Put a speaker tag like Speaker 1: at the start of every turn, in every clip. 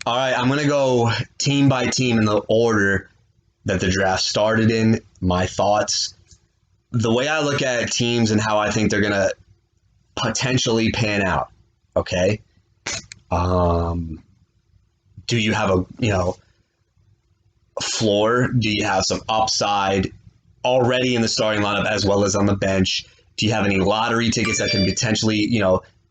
Speaker 1: All right, I'm going to go team by team in the order that the draft started in. My thoughts. The way I look at teams and how I think they're going to potentially pan out. Okay. Um, do you have a floor? Do you have some upside already in the starting lineup as well as on the bench? Do you have any lottery tickets that can potentially,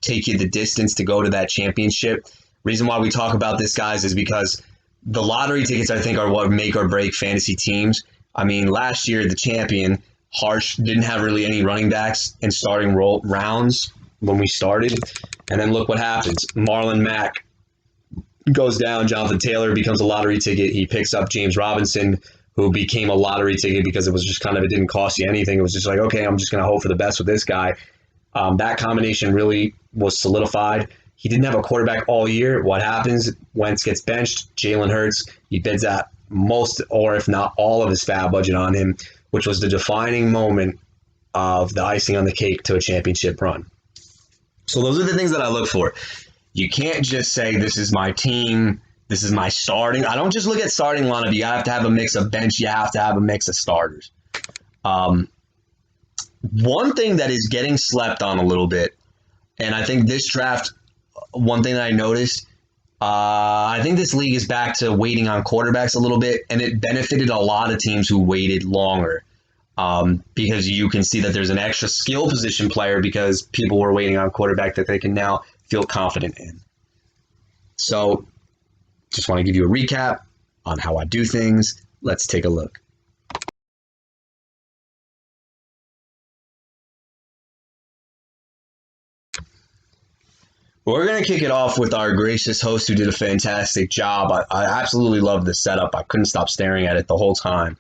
Speaker 1: take you the distance to go to that championship? Reason why we talk about this, guys, is because the lottery tickets, I think, are what make or break fantasy teams. I mean, last year, the champion, Harsh, didn't have really any running backs in starting rounds when we started. And then look what happens. Marlon Mack goes down. Jonathan Taylor becomes a lottery ticket. He picks up James Robinson, who became a lottery ticket because it was just it didn't cost you anything. It was just like, okay, I'm just going to hope for the best with this guy. That combination really was solidified. He didn't have a quarterback all year. What happens? Wentz gets benched. Jalen Hurts, he bids out most, or if not all, of his fab budget on him, which was the defining moment of the icing on the cake to a championship run. So those are the things that I look for. You can't just say, this is my team, this is my starting. I don't just look at starting lineup. You have to have a mix of bench. You have to have a mix of starters. One thing that is getting slept on a little bit, and I think this draft, one thing that I noticed, I think this league is back to waiting on quarterbacks a little bit, and it benefited a lot of teams who waited longer because you can see that there's an extra skill position player because people were waiting on quarterback that they can now feel confident in. So just want to give you a recap on how I do things. Let's take a look. We're going to kick it off with our gracious host who did a fantastic job. I absolutely love the setup. I couldn't stop staring at it the whole time.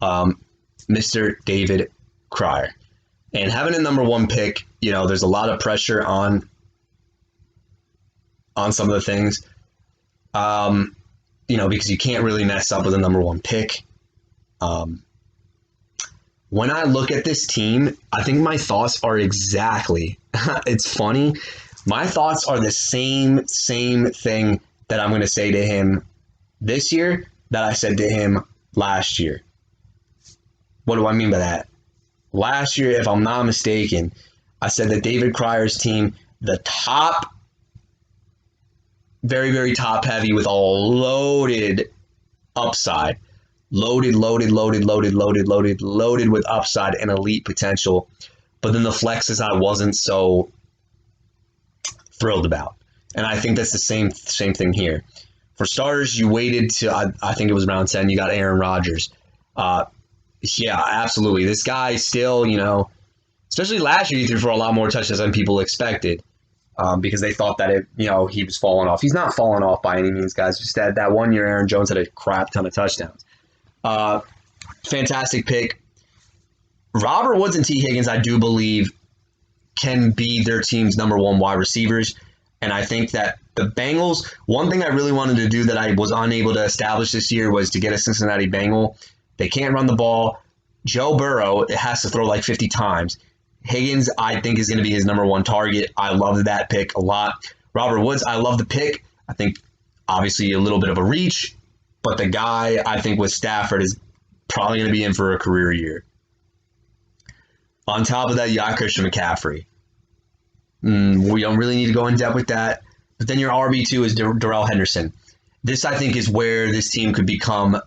Speaker 1: Mr. David Kreir. And having a number one pick, there's a lot of pressure on some of the things, because you can't really mess up with a number one pick. When I look at this team, I think my thoughts are exactly, it's funny, my thoughts are the same thing that I'm going to say to him this year that I said to him last year. What do I mean by that? Last year, if I'm not mistaken, I said that David Kreir's team, the top, very, very top heavy with a loaded upside. Loaded with upside and elite potential. But then the flexes I wasn't so thrilled about. And I think that's the same thing here. For starters, you waited to, I think it was round 10, you got Aaron Rodgers. Yeah, absolutely. This guy still, especially last year, he threw for a lot more touchdowns than people expected because they thought that he was falling off. He's not falling off by any means, guys. Just that 1 year Aaron Jones had a crap ton of touchdowns. Fantastic pick. Robert Woods and T. Higgins, I do believe, can be their team's number one wide receivers. And I think that the Bengals, one thing I really wanted to do that I was unable to establish this year was to get a Cincinnati Bengal. They can't run the ball. Joe Burrow has to throw like 50 times. Higgins, I think, is going to be his number one target. I love that pick a lot. Robert Woods, I love the pick. I think, obviously, a little bit of a reach. But the guy, I think, with Stafford is probably going to be in for a career year. On top of that, you got Christian McCaffrey. We don't really need to go in depth with that. But then your RB2 is Darrell Henderson. This, I think, is where this team could become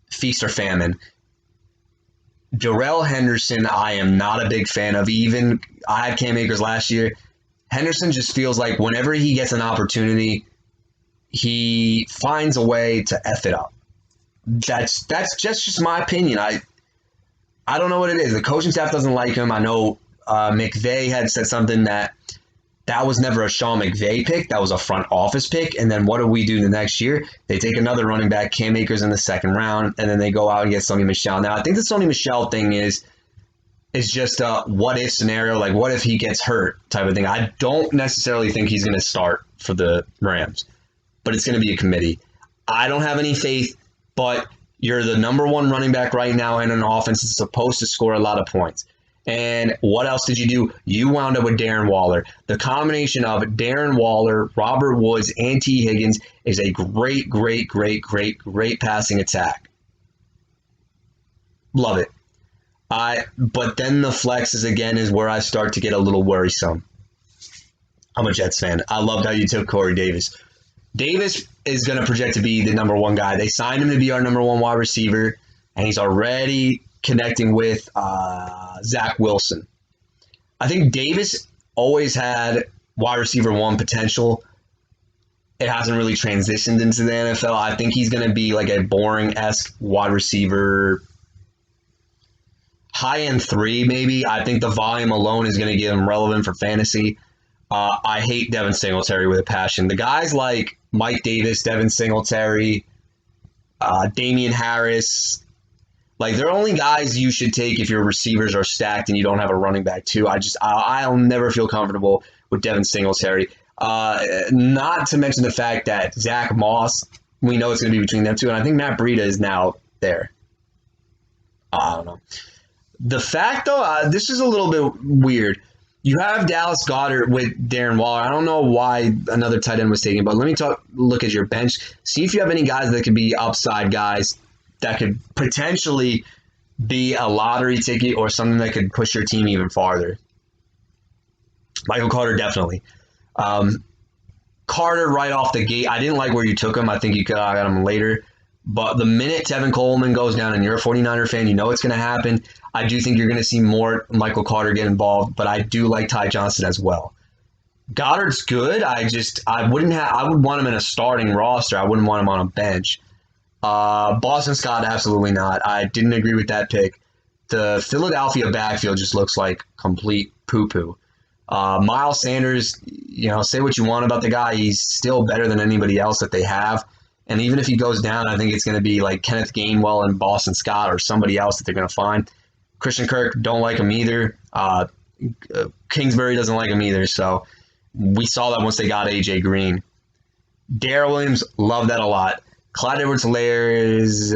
Speaker 1: feast or famine. Darrell Henderson, I am not a big fan of. Even I had Cam Akers last year. Henderson just feels like whenever he gets an opportunity, he finds a way to F it up. That's just my opinion. I don't know what it is. The coaching staff doesn't like him. I know McVay had said something that was never a Sean McVay pick. That was a front office pick. And then what do we do the next year? They take another running back, Cam Akers, in the second round, and then they go out and get Sony Michel. Now, I think the Sony Michel thing is just a what-if scenario, like what if he gets hurt type of thing. I don't necessarily think he's going to start for the Rams, but it's going to be a committee. I don't have any faith, but you're the number one running back right now in an offense that's supposed to score a lot of points. And what else did you do? You wound up with Darren Waller. The combination of Darren Waller, Robert Woods, and T. Higgins is a great, great, great, great, great passing attack. Love it. But then the flexes again is where I start to get a little worrisome. I'm a Jets fan. I loved how you took Corey Davis. Davis is going to project to be the number one guy. They signed him to be our number one wide receiver, and he's already connecting with Zach Wilson. I think Davis always had wide receiver one potential. It hasn't really transitioned into the NFL. I think he's going to be like a boring-esque wide receiver, high-end 3 maybe. I think the volume alone is going to give him relevant for fantasy. I hate Devin Singletary with a passion. The guys like Mike Davis, Devin Singletary, Damian Harris, like they're only guys you should take if your receivers are stacked and you don't have a running back too. I'll never feel comfortable with Devin Singletary. Not to mention the fact that Zach Moss, we know it's going to be between them two, and I think Matt Breida is now there. I don't know. The fact though, this is a little bit weird. You have Dallas Goedert with Darren Waller. I don't know why another tight end was taken, but let me look at your bench. See if you have any guys that could be upside guys that could potentially be a lottery ticket or something that could push your team even farther. Michael Carter, definitely. Carter right off the gate. I didn't like where you took him. I think you could have got him later. But the minute Tevin Coleman goes down and you're a 49er fan, you know it's going to happen. I do think you're going to see more Michael Carter get involved, but I do like Ty Johnson as well. Goddard's good. I would want him in a starting roster. I wouldn't want him on a bench. Boston Scott, absolutely not. I didn't agree with that pick. The Philadelphia backfield just looks like complete poo-poo. Miles Sanders, say what you want about the guy. He's still better than anybody else that they have. And even if he goes down, I think it's going to be like Kenneth Gainwell and Boston Scott or somebody else that they're going to find. Christian Kirk, don't like him either. Kingsbury doesn't like him either. So we saw that once they got A.J. Green. Darrell Williams, love that a lot. Clyde Edwards-Helaire is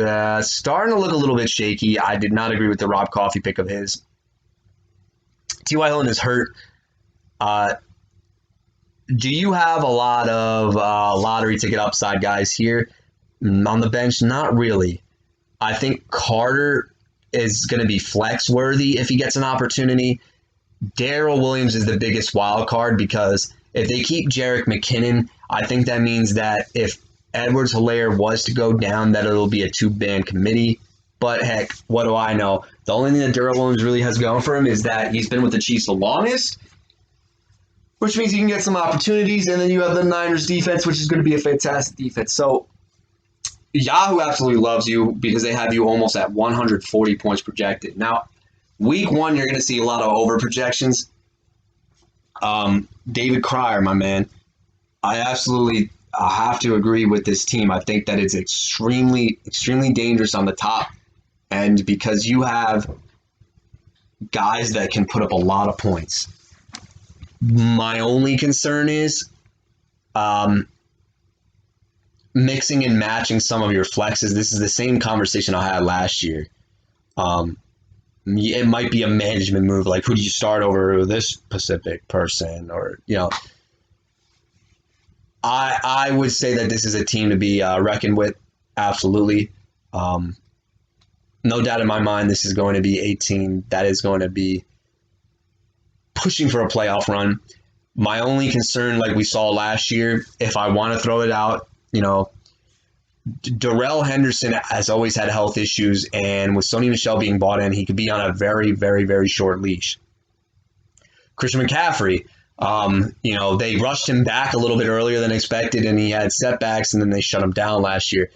Speaker 1: starting to look a little bit shaky. I did not agree with the Rob Coffey pick of his. T.Y. Hilton is hurt. Do you have a lot of lottery ticket upside guys here on the bench? Not really. I think Carter is going to be flex worthy if he gets an opportunity. Darrell Williams is the biggest wild card because if they keep Jerick McKinnon, I think that means that if Edwards-Helaire was to go down, that it'll be a 2-man committee. But heck, what do I know? The only thing that Darrell Williams really has going for him is that he's been with the Chiefs the longest, which means he can get some opportunities, and then you have the Niners defense, which is going to be a fantastic defense. So Yahoo absolutely loves you because they have you almost at 140 points projected. Now, week 1, you're going to see a lot of over projections. David Kreir, my man, I absolutely have to agree with this team. I think that it's extremely, extremely dangerous on the top end because you have guys that can put up a lot of points. My only concern is mixing and matching some of your flexes. This is the same conversation I had last year. It might be a management move, like who do you start over this specific person, or I would say that this is a team to be reckoned with. Absolutely, no doubt in my mind. This is going to be a team that is going to be pushing for a playoff run. My only concern, like we saw last year, if I want to throw it out, Darrell Henderson has always had health issues, and with Sony Michel being bought in, he could be on a very, very, very short leash. Christian McCaffrey, they rushed him back a little bit earlier than expected, and he had setbacks, and then they shut him down last year.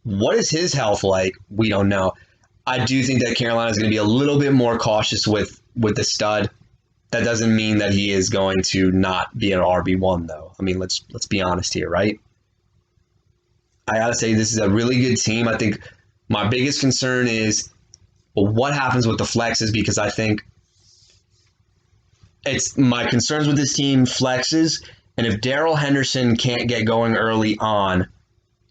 Speaker 1: What is his health like? We don't know. I do think that Carolina is going to be a little bit more cautious with the stud. That doesn't mean that he is going to not be an RB1, though. I mean, let's be honest here, right? I got to say, this is a really good team. I think my biggest concern is what happens with the flexes, because I think it's my concerns with this team flexes. And if Darrell Henderson can't get going early on,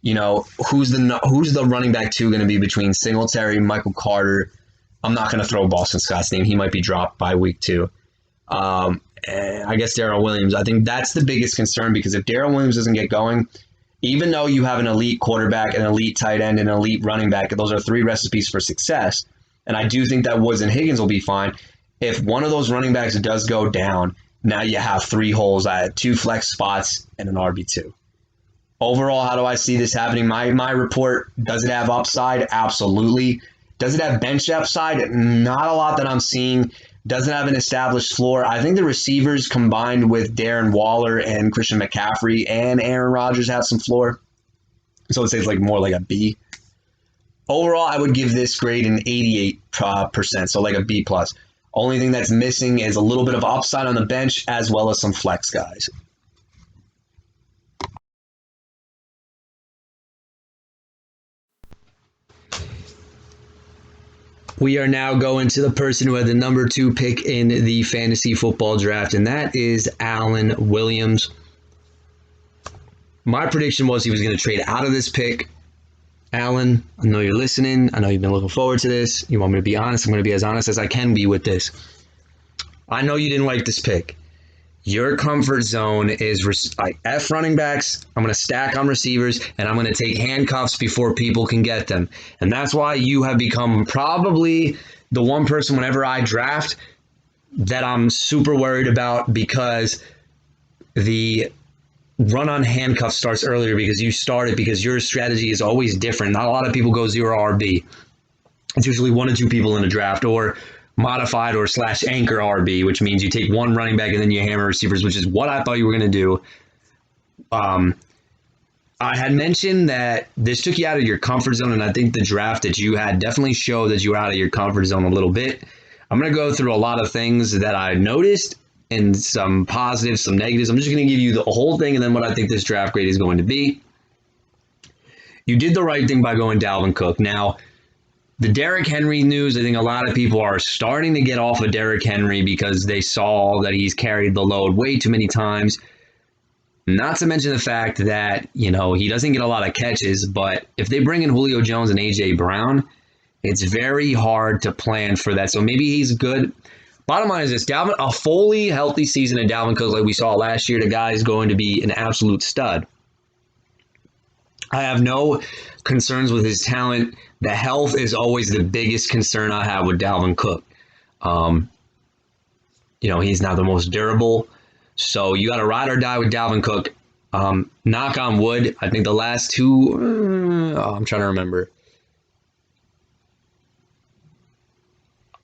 Speaker 1: who's the running back 2 going to be between Singletary, Michael Carter, I'm not going to throw Boston Scott's name. He might be dropped by week 2. And I guess Darrell Williams. I think that's the biggest concern because if Darrell Williams doesn't get going, even though you have an elite quarterback, an elite tight end, and an elite running back, those are 3 recipes for success. And I do think that Woods and Higgins will be fine. If one of those running backs does go down, now you have 3 holes at 2 flex spots and an RB2. Overall, how do I see this happening? My report, does it have upside? Absolutely. Does it have bench upside? Not a lot that I'm seeing. Does it have an established floor? I think the receivers combined with Darren Waller and Christian McCaffrey and Aaron Rodgers have some floor. So I'd say it's like more like a B. Overall, I would give this grade an 88%, so like a B+. Only thing that's missing is a little bit of upside on the bench as well as some flex guys. We are now going to the person who had the number 2 pick in the fantasy football draft, and that is Alan Williams. My prediction was he was going to trade out of this pick. Alan, I know you're listening. I know you've been looking forward to this. You want me to be honest? I'm going to be as honest as I can be with this. I know you didn't like this pick. Your comfort zone is like F running backs. I'm going to stack on receivers, and I'm going to take handcuffs before people can get them. And that's why you have become probably the one person whenever I draft that I'm super worried about because the run on handcuffs starts earlier because you started because your strategy is always different. Not a lot of people go 0 RB. It's usually 1 or 2 people in a draft or modified or / anchor RB, which means you take 1 running back and then you hammer receivers, which is what I thought you were going to do. I had mentioned that this took you out of your comfort zone, and I think the draft that you had definitely showed that you were out of your comfort zone a little bit. I'm going to go through a lot of things that I noticed and some positives, some negatives. I'm just going to give you the whole thing and then what I think this draft grade is going to be. You did the right thing by going Dalvin Cook. Now, the Derrick Henry news, I think a lot of people are starting to get off of Derrick Henry because they saw that he's carried the load way too many times. Not to mention the fact that, he doesn't get a lot of catches, but if they bring in Julio Jones and A.J. Brown, it's very hard to plan for that. So maybe he's good. Bottom line is this, a fully healthy season of Dalvin Cook like we saw last year, the guy is going to be an absolute stud. I have no concerns with his talent. The health is always the biggest concern I have with Dalvin Cook. He's not the most durable. So you got to ride or die with Dalvin Cook. Knock on wood. I think the last 2, I'm trying to remember.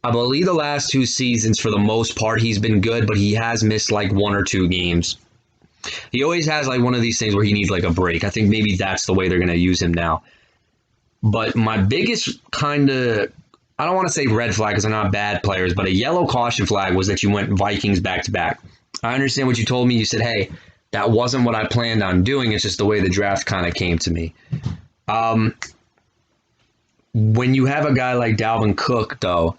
Speaker 1: I believe the last 2 seasons, for the most part, he's been good, but he has missed like 1 or 2 games. He always has like one of these things where he needs like a break. I think maybe that's the way they're going to use him now. But my biggest kind of, I don't want to say red flag because they're not bad players, but a yellow caution flag was that you went Vikings back-to-back. I understand what you told me. You said, hey, that wasn't what I planned on doing. It's just the way the draft kind of came to me. When you have a guy like Dalvin Cook, though,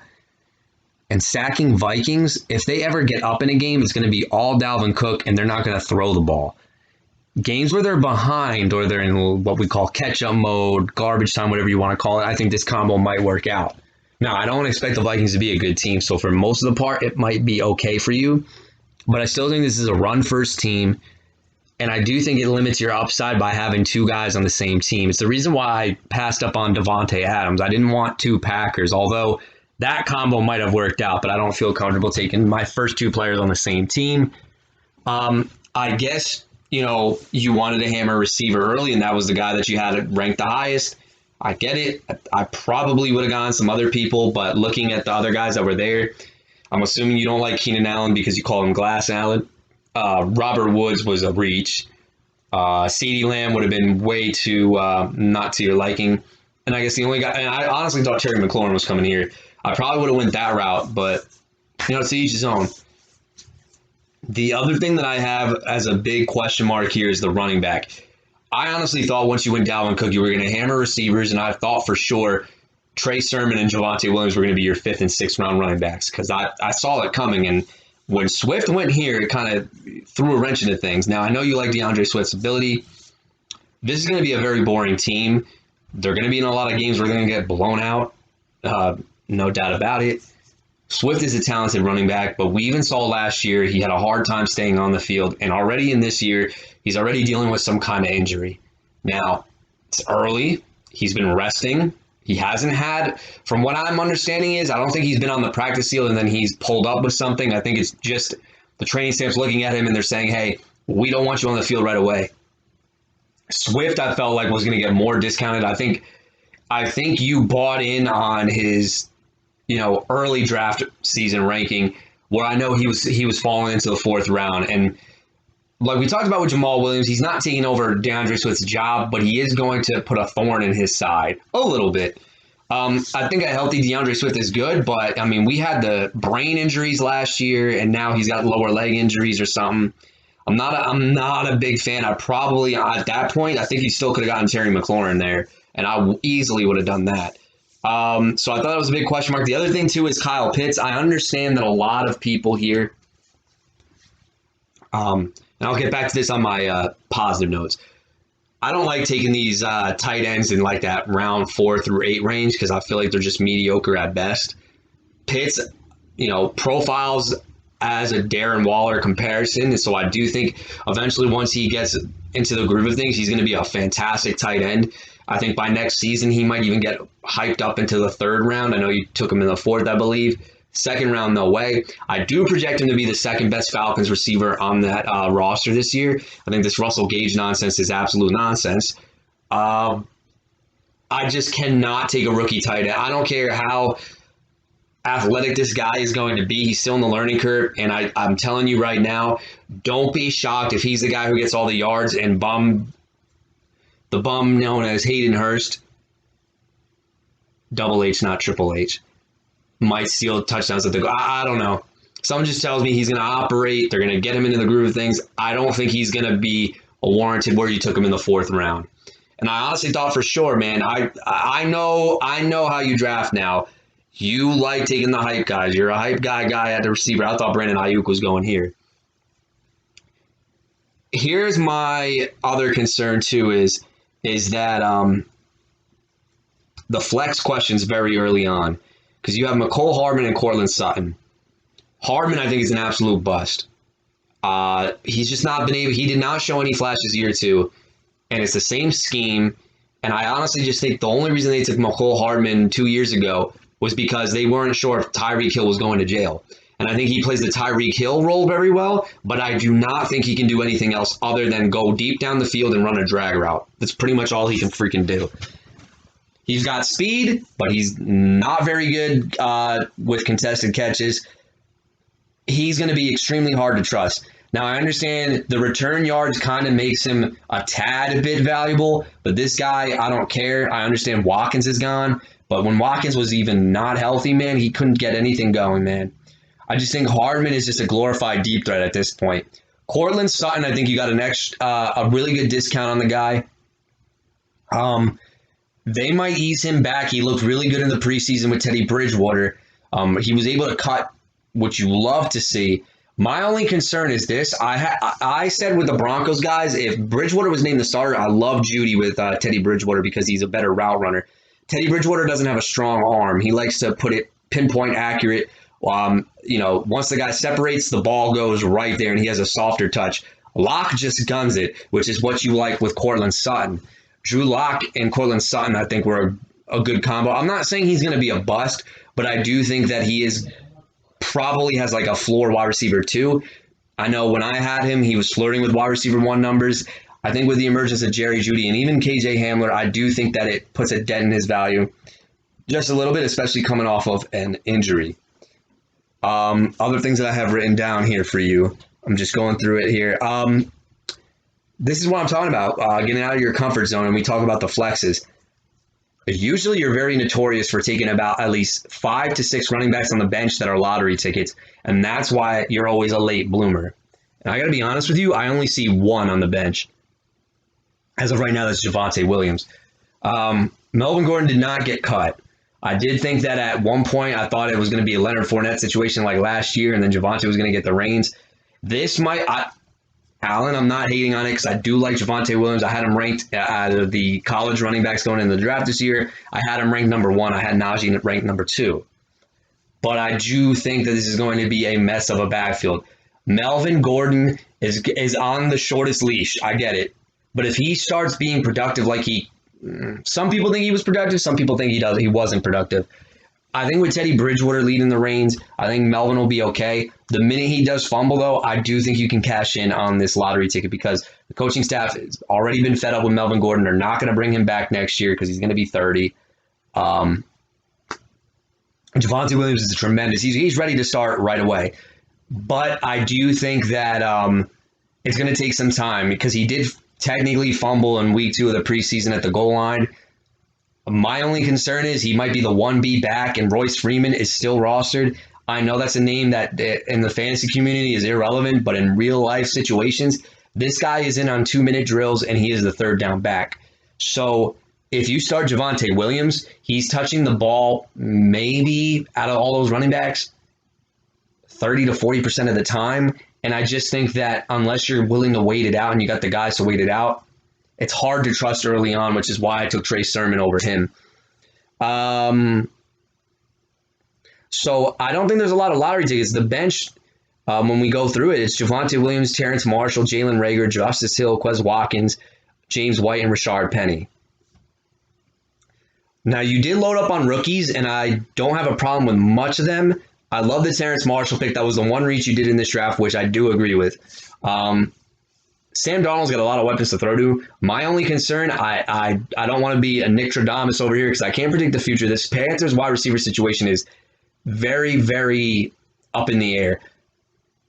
Speaker 1: and sacking Vikings, if they ever get up in a game, it's going to be all Dalvin Cook, and they're not going to throw the ball. Games where they're behind or they're in what we call catch-up mode, garbage time, whatever you want to call it, I think this combo might work out. Now, I don't expect the Vikings to be a good team, so for most of the part, it might be okay for you. But I still think this is a run-first team, and I do think it limits your upside by having 2 guys on the same team. It's the reason why I passed up on Devontae Adams. I didn't want 2 Packers, although that combo might have worked out, but I don't feel comfortable taking my first 2 players on the same team. I guess, you wanted to hammer receiver early, and that was the guy that you had ranked the highest. I get it. I probably would have gone some other people, but looking at the other guys that were there, I'm assuming you don't like Keenan Allen because you call him Glass Allen. Robert Woods was a reach. CeeDee Lamb would have been way too not to your liking. And I guess the only guy, and I honestly thought Terry McLaurin was coming here. I probably would have went that route, but to each his own. The other thing that I have as a big question mark here is the running back. I honestly thought once you went Dalvin Cook, you were going to hammer receivers, and I thought for sure Trey Sermon and Javonte Williams were going to be your 5th and 6th round running backs because I saw it coming. And when Swift went here, it kind of threw a wrench into things. Now, I know you like DeAndre Swift's ability. This is going to be a very boring team. They're going to be in a lot of games where they're going to get blown out. no doubt about it. Swift is a talented running back, but we even saw last year he had a hard time staying on the field, and already in this year, he's already dealing with some kind of injury. Now, it's early. He's been resting. He hasn't had, from what I'm understanding is, I don't think he's been on the practice field and then he's pulled up with something. I think it's just the training staff's looking at him and they're saying, hey, we don't want you on the field right away. Swift, I felt like was going to get more discounted. I think you bought in on his, early draft season ranking, where I know he was falling into the fourth round. And like we talked about with Jamal Williams, he's not taking over DeAndre Swift's job, but he is going to put a thorn in his side a little bit. I think a healthy DeAndre Swift is good, but I mean, we had the brain injuries last year, and now he's got lower leg injuries or something. I'm not a big fan. I probably at that point, I think he still could have gotten Terry McLaurin there, and I easily would have done that. So I thought that was a big question mark. The other thing too is Kyle Pitts. I understand that a lot of people here, and I'll get back to this on my positive notes. I don't like taking these tight ends in like that round 4 through 8 range because I feel like they're just mediocre at best. Pitts, profiles as a Darren Waller comparison, and so I do think eventually once he gets into the groove of things, he's going to be a fantastic tight end. I think by next season he might even get hyped up into the 3rd round. I know you took him in the 4th, I believe. 2nd round, no way. I do project him to be the 2nd best Falcons receiver on that roster this year. I think this Russell Gage nonsense is absolute nonsense. I just cannot take a rookie tight end. I don't care how athletic this guy is going to be. He's still in the learning curve, and I'm telling you right now, don't be shocked if he's the guy who gets all the yards and the bum known as Hayden Hurst, Double H, not Triple H, might steal touchdowns at the goal. I don't know. Someone just tells me he's going to operate. They're going to get him into the groove of things. I don't think he's going to be a warranted where you took him in the 4th round. And I honestly thought for sure, man, I know how you draft now. You like taking the hype guys. You're a hype guy at the receiver. I thought Brandon Ayuk was going here. Here's my other concern too is that the flex question's very early on because you have McCole Hardman and Cortland Sutton. Hardman, I think, is an absolute bust. He's just not been able. He did not show any flashes year 2, and it's the same scheme. And I honestly just think the only reason they took McCole Hardman 2 years ago was because they weren't sure if Tyreek Hill was going to jail. And I think he plays the Tyreek Hill role very well, but I do not think he can do anything else other than go deep down the field and run a drag route. That's pretty much all he can freaking do. He's got speed, but he's not very good with contested catches. He's going to be extremely hard to trust. Now, I understand the return yards kind of makes him a tad bit valuable, but this guy, I don't care. I understand Watkins is gone. But when Watkins was even not healthy, man, he couldn't get anything going, man. I just think Hardman is just a glorified deep threat at this point. Cortland Sutton, I think you got a really good discount on the guy. They might ease him back. He looked really good in the preseason with Teddy Bridgewater. He was able to cut what you love to see. My only concern is this. I said with the Broncos guys, if Bridgewater was named the starter, I love Judy with Teddy Bridgewater because he's a better route runner. Teddy Bridgewater doesn't have a strong arm. He likes to put it pinpoint accurate. Once the guy separates, the ball goes right there, and he has a softer touch. Locke just guns it, which is what you like with Cortland Sutton. Drew Lock and Cortland Sutton, I think, were a good combo. I'm not saying he's going to be a bust, but I do think that he probably has like a floor wide receiver 2. I know when I had him, he was flirting with wide receiver 1 numbers. I think with the emergence of Jerry Jeudy and even KJ Hamler, I do think that it puts a dent in his value just a little bit, especially coming off of an injury. Other things that I have written down here for you. I'm just going through it here. This is what I'm talking about, getting out of your comfort zone, and we talk about the flexes. Usually you're very notorious for taking about at least 5 to 6 running backs on the bench that are lottery tickets, and that's why you're always a late bloomer. And I got to be honest with you, I only see 1 on the bench. As of right now, that's Javonte Williams. Melvin Gordon did not get cut. I did think that at one point I thought it was going to be a Leonard Fournette situation like last year, and then Javonte was going to get the reins. This might... Alan, I'm not hating on it because I do like Javonte Williams. I had him ranked out of the college running backs going into the draft this year. I had him ranked number 1. I had Najee ranked number 2. but I do think that this is going to be a mess of a backfield. Melvin Gordon is on the shortest leash. I get it. But if he starts being productive like some people think he was productive, some people think he wasn't productive. I think with Teddy Bridgewater leading the reins, I think Melvin will be okay. The minute he does fumble, though, I do think you can cash in on this lottery ticket because the coaching staff has already been fed up with Melvin Gordon. They're not going to bring him back next year because he's going to be 30. Javonte Williams is tremendous. He's ready to start right away. But I do think that it's going to take some time because he did technically fumble in week 2 of the preseason at the goal line. My only concern is he might be the 1B back and Royce Freeman is still rostered. I know that's a name that in the fantasy community is irrelevant, but in real life situations, this guy is in on 2-minute drills and he is the third down back. So if you start Javonte Williams, he's touching the ball maybe out of all those running backs 30 to 40% of the time. And I just think that unless you're willing to wait it out and you got the guys to wait it out, it's hard to trust early on, which is why I took Trey Sermon over him. So I don't think there's a lot of lottery tickets. The bench, when we go through it, it's Javonte Williams, Terrence Marshall, Jalen Reagor, Justice Hill, Quez Watkins, James White, and Rashard Penny. Now, you did load up on rookies, and I don't have a problem with much of them. I love the Terrence Marshall pick. That was the one reach you did in this draft, which I do agree with. Sam Darnold's got a lot of weapons to throw to. My only concern, I don't want to be a Nick Tradamus over here because I can't predict the future. This Panthers wide receiver situation is very, very up in the air.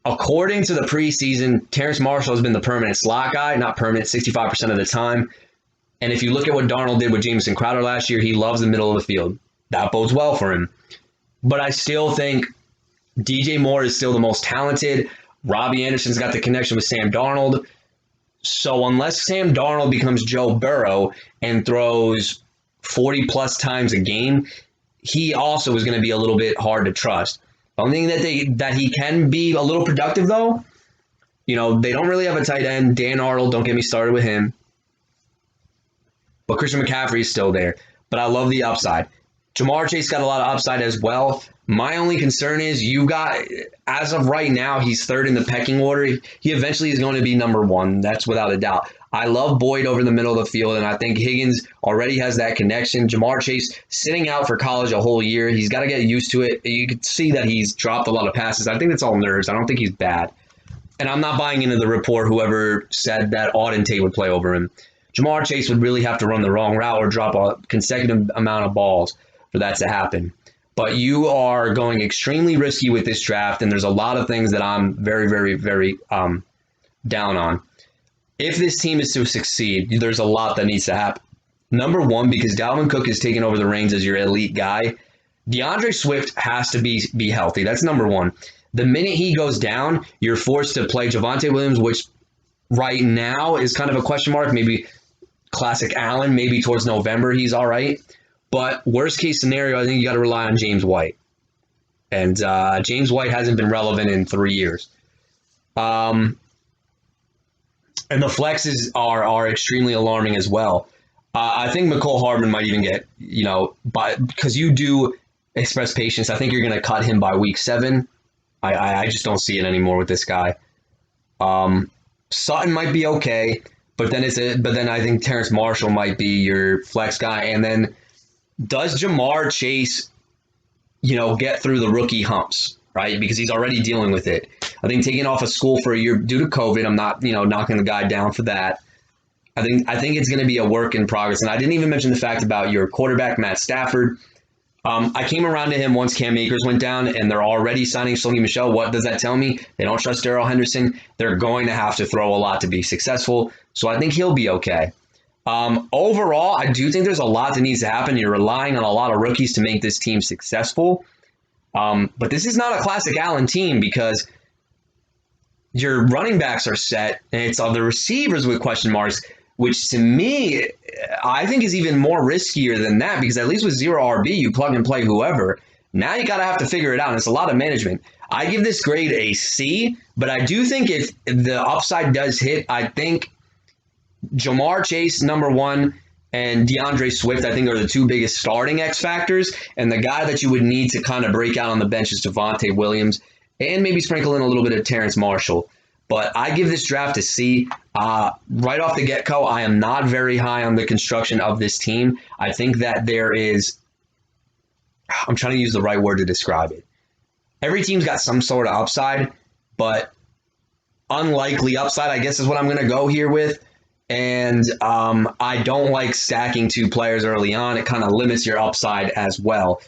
Speaker 1: According to the preseason, Terrence Marshall has been the permanent slot guy, not permanent 65% of the time. And if you look at what Darnold did with Jamison Crowder last year, he loves the middle of the field. That bodes well for him. But I still think DJ Moore is still the most talented. Robbie Anderson's got the connection with Sam Darnold. So unless Sam Darnold becomes Joe Burrow and throws 40-plus times a game, he also is going to be a little bit hard to trust. The only thing that he can be a little productive, though, they don't really have a tight end. Dan Arnold, don't get me started with him. But Christian McCaffrey is still there. But I love the upside. Jamar Chase got a lot of upside as well. My only concern is as of right now, he's third in the pecking order. He eventually is going to be number 1. That's without a doubt. I love Boyd over the middle of the field, and I think Higgins already has that connection. Jamar Chase sitting out for college a whole year. He's got to get used to it. You can see that he's dropped a lot of passes. I think it's all nerves. I don't think he's bad. And I'm not buying into the report whoever said that Auden Tate would play over him. Jamar Chase would really have to run the wrong route or drop a consecutive amount of balls for that to happen. But you are going extremely risky with this draft, and there's a lot of things that I'm very, very, very down on. If this team is to succeed, there's a lot that needs to happen. Number one, because Dalvin Cook is taking over the reins as your elite guy, DeAndre Swift has to be healthy. That's number one. The minute he goes down, you're forced to play Javonte Williams, which right now is kind of a question mark. Maybe classic Allen, maybe towards November he's all right. But worst case scenario, I think you got to rely on James White. And James White hasn't been relevant in 3 years. And the flexes are extremely alarming as well. I think McCole Hardman might even get, because you do express patience. I think you're going to cut him by week 7. I just don't see it anymore with this guy. Sutton might be okay, but then I think Terrence Marshall might be your flex guy. And then does Jamar Chase, get through the rookie humps, right? Because he's already dealing with it. I think taking off of school for a year due to COVID, I'm not, knocking the guy down for that. I think it's going to be a work in progress. And I didn't even mention the fact about your quarterback, Matt Stafford. I came around to him once Cam Akers went down, and they're already signing Sony Michel. What does that tell me? They don't trust Darrell Henderson. They're going to have to throw a lot to be successful. So I think he'll be okay. Overall, I do think there's a lot that needs to happen. You're relying on a lot of rookies to make this team successful. But this is not a classic Allen team because your running backs are set, and it's all the receivers with question marks, which to me, I think is even more riskier than that because at least with zero RB, you plug and play whoever. Now you got to have to figure it out, and it's a lot of management. I give this grade a C, but I do think if the upside does hit, I think Jamar Chase, number 1, and DeAndre Swift, I think, are the two biggest starting X factors. And the guy that you would need to kind of break out on the bench is Javonte Williams, and maybe sprinkle in a little bit of Terrence Marshall. But I give this draft a C. Right off the get-go, I am not very high on the construction of this team. I think that there is, I'm trying to use the right word to describe it. Every team's got some sort of upside, but unlikely upside, I guess, is what I'm going to go here with. And I don't like stacking two players early on. It kind of limits your upside as well.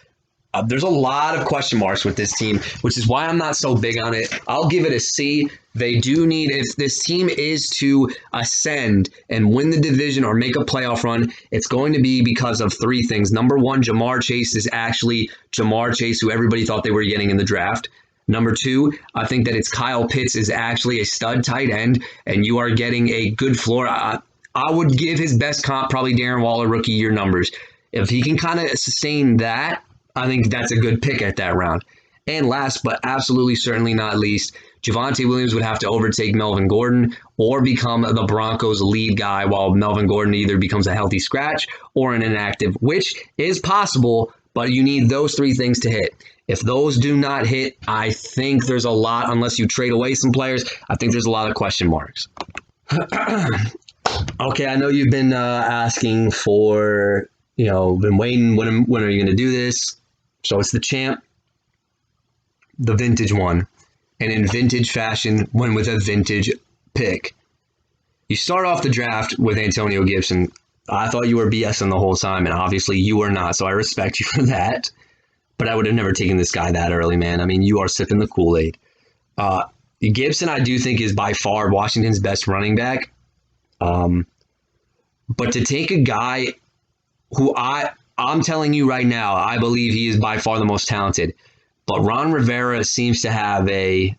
Speaker 1: There's a lot of question marks with this team, which is why I'm not so big on it. I'll give it a C. They do need, if this team is to ascend and win the division or make a playoff run, it's going to be because of three things. Number one, Jamar Chase is actually Jamar Chase, who everybody thought they were getting in the draft. Number two, I think that it's Kyle Pitts is actually a stud tight end, and you are getting a good floor. I would give his best comp probably Darren Waller rookie year numbers. If he can kind of sustain that, I think that's a good pick at that round. And last, but absolutely certainly not least, Javonte Williams would have to overtake Melvin Gordon or become the Broncos' lead guy while Melvin Gordon either becomes a healthy scratch or an inactive, which is possible, but you need those three things to hit. If those do not hit, I think there's a lot, unless you trade away some players, I think there's a lot of question marks. Okay, I know you've been asking for, been waiting, when are you going to do this? So it's the champ, the vintage one. And in vintage fashion, went with a vintage pick. You start off the draft with Antonio Gibson. I thought you were BSing the whole time, and obviously you were not, so I respect you for that. But I would have never taken this guy that early, man. I mean, you are sipping the Kool-Aid. Gibson, I do think, is by far Washington's best running back. But to take a guy who I'm telling you right now, I believe he is by far the most talented. But Ron Rivera seems to have they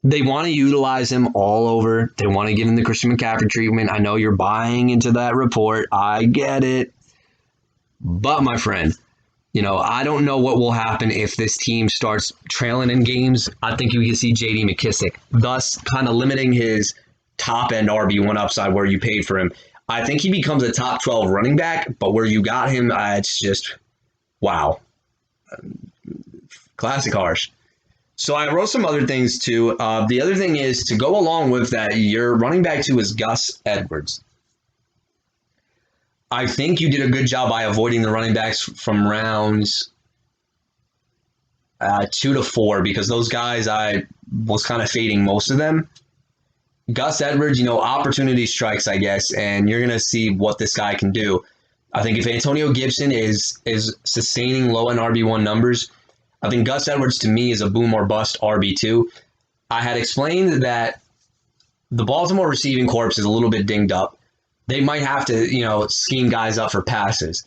Speaker 1: want to utilize him all over. They want to give him the Christian McCaffrey treatment. I know you're buying into that report. I get it. But my friend, I don't know what will happen if this team starts trailing in games. I think you can see J.D. McKissic, thus kind of limiting his top-end RB1 upside where you paid for him. I think he becomes a top 12 running back, but where you got him, it's just, wow. Classic harsh. So I wrote some other things too. The other thing is, to go along with that, your running back two is Gus Edwards. I think you did a good job by avoiding the running backs from rounds 2 to 4, because those guys, I was kind of fading most of them. Gus Edwards, opportunity strikes, I guess, and you're going to see what this guy can do. I think if Antonio Gibson is sustaining low-end RB1 numbers, I think Gus Edwards, to me, is a boom or bust RB2. I had explained that the Baltimore receiving corps is a little bit dinged up. They might have to, scheme guys up for passes.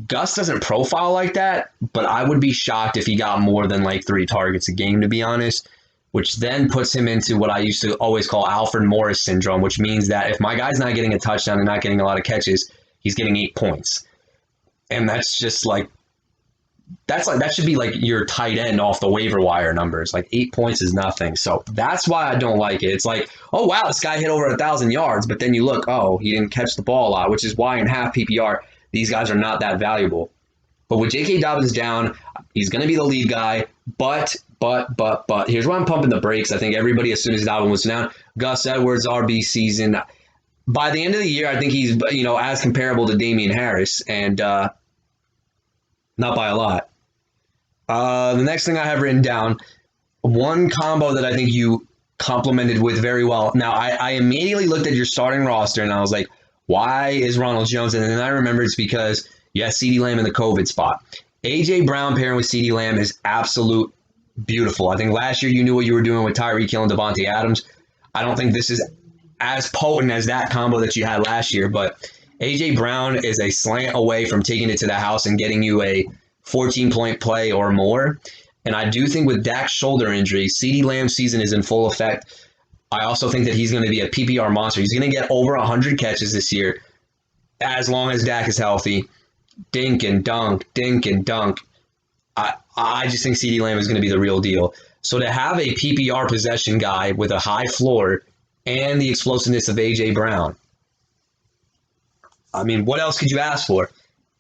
Speaker 1: Gus doesn't profile like that, but I would be shocked if he got more than 3 targets a game, to be honest, which then puts him into what I used to always call Alfred Morris syndrome, which means that if my guy's not getting a touchdown and not getting a lot of catches, he's getting 8 points. And that's just that should be your tight end off the waiver wire numbers. 8 points is nothing. So that's why I don't like it. It's oh, wow, this guy hit over 1,000 yards. But then you look, oh, he didn't catch the ball a lot, which is why in half PPR, these guys are not that valuable. But with J.K. Dobbins down, he's going to be the lead guy. But here's why I'm pumping the brakes. I think everybody, as soon as Dobbins was down, Gus Edwards, RB season. By the end of the year, I think he's, as comparable to Damian Harris. And not by a lot. The next thing I have written down, one combo that I think you complemented with very well. Now, I immediately looked at your starting roster and I was like, why is Ronald Jones? And then I remember it's because you have CeeDee Lamb in the COVID spot. A.J. Brown pairing with CeeDee Lamb is absolute beautiful. I think last year you knew what you were doing with Tyreek Hill and Devontae Adams. I don't think this is as potent as that combo that you had last year, but A.J. Brown is a slant away from taking it to the house and getting you a 14-point play or more. And I do think with Dak's shoulder injury, CeeDee Lamb's season is in full effect. I also think that he's going to be a PPR monster. He's going to get over 100 catches this year as long as Dak is healthy. Dink and dunk. I just think CeeDee Lamb is going to be the real deal. So to have a PPR possession guy with a high floor and the explosiveness of A.J. Brown, I mean, what else could you ask for?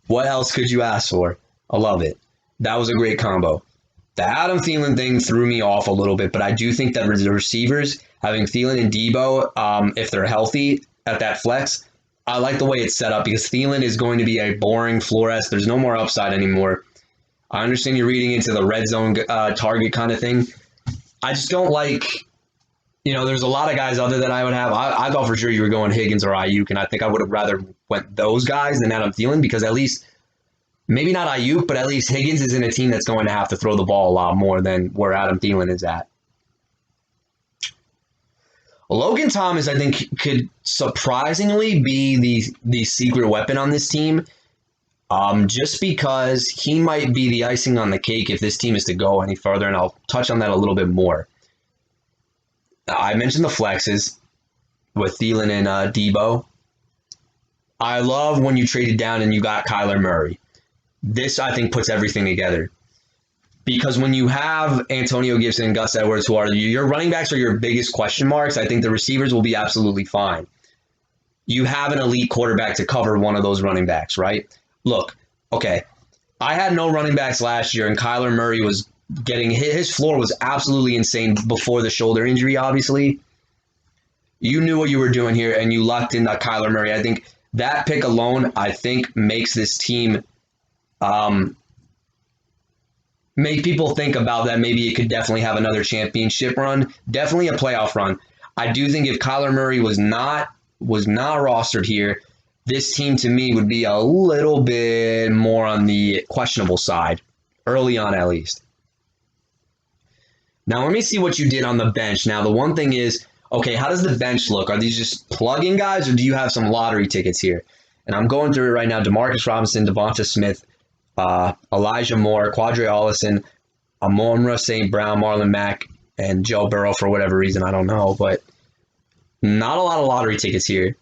Speaker 1: What else could you ask for? I love it. That was a great combo. The Adam Thielen thing threw me off a little bit, but I do think that the receivers, having Thielen and Debo, if they're healthy at that flex, I like the way it's set up because Thielen is going to be a boring Flores. There's no more upside anymore. I understand you're reading into the red zone target kind of thing. I just don't like, there's a lot of guys other than I would have. I thought for sure you were going Higgins or Ayuk, and I think I would have rather went those guys than Adam Thielen because at least, maybe not Ayuk, but at least Higgins is in a team that's going to have to throw the ball a lot more than where Adam Thielen is at. Logan Thomas, I think, could surprisingly be the secret weapon on this team, just because he might be the icing on the cake if this team is to go any further, and I'll touch on that a little bit more. I mentioned the flexes with Thielen and Debo. I love when you traded down and you got Kyler Murray. This, I think, puts everything together. Because when you have Antonio Gibson and Gus Edwards, who are your running backs are your biggest question marks, I think the receivers will be absolutely fine. You have an elite quarterback to cover one of those running backs, right? Look, okay, I had no running backs last year, and Kyler Murray was getting his floor was absolutely insane before the shoulder injury, obviously. You knew what you were doing here, and you locked in Kyler Murray. I think that pick alone, I think, makes this team make people think about that. Maybe it could definitely have another championship run, definitely a playoff run. I do think if Kyler Murray was not rostered here, this team to me would be a little bit more on the questionable side, early on at least. Now let me see what you did on the bench. Now the one thing is, okay, how does the bench look? Are these just plug-in guys, or do you have some lottery tickets here? And I'm going through it right now. Demarcus Robinson, Devonta Smith, Elijah Moore, Quadre Ollison, Amon-Ra St. Brown, Marlon Mack, and Joe Burrow for whatever reason. I don't know, but not a lot of lottery tickets here.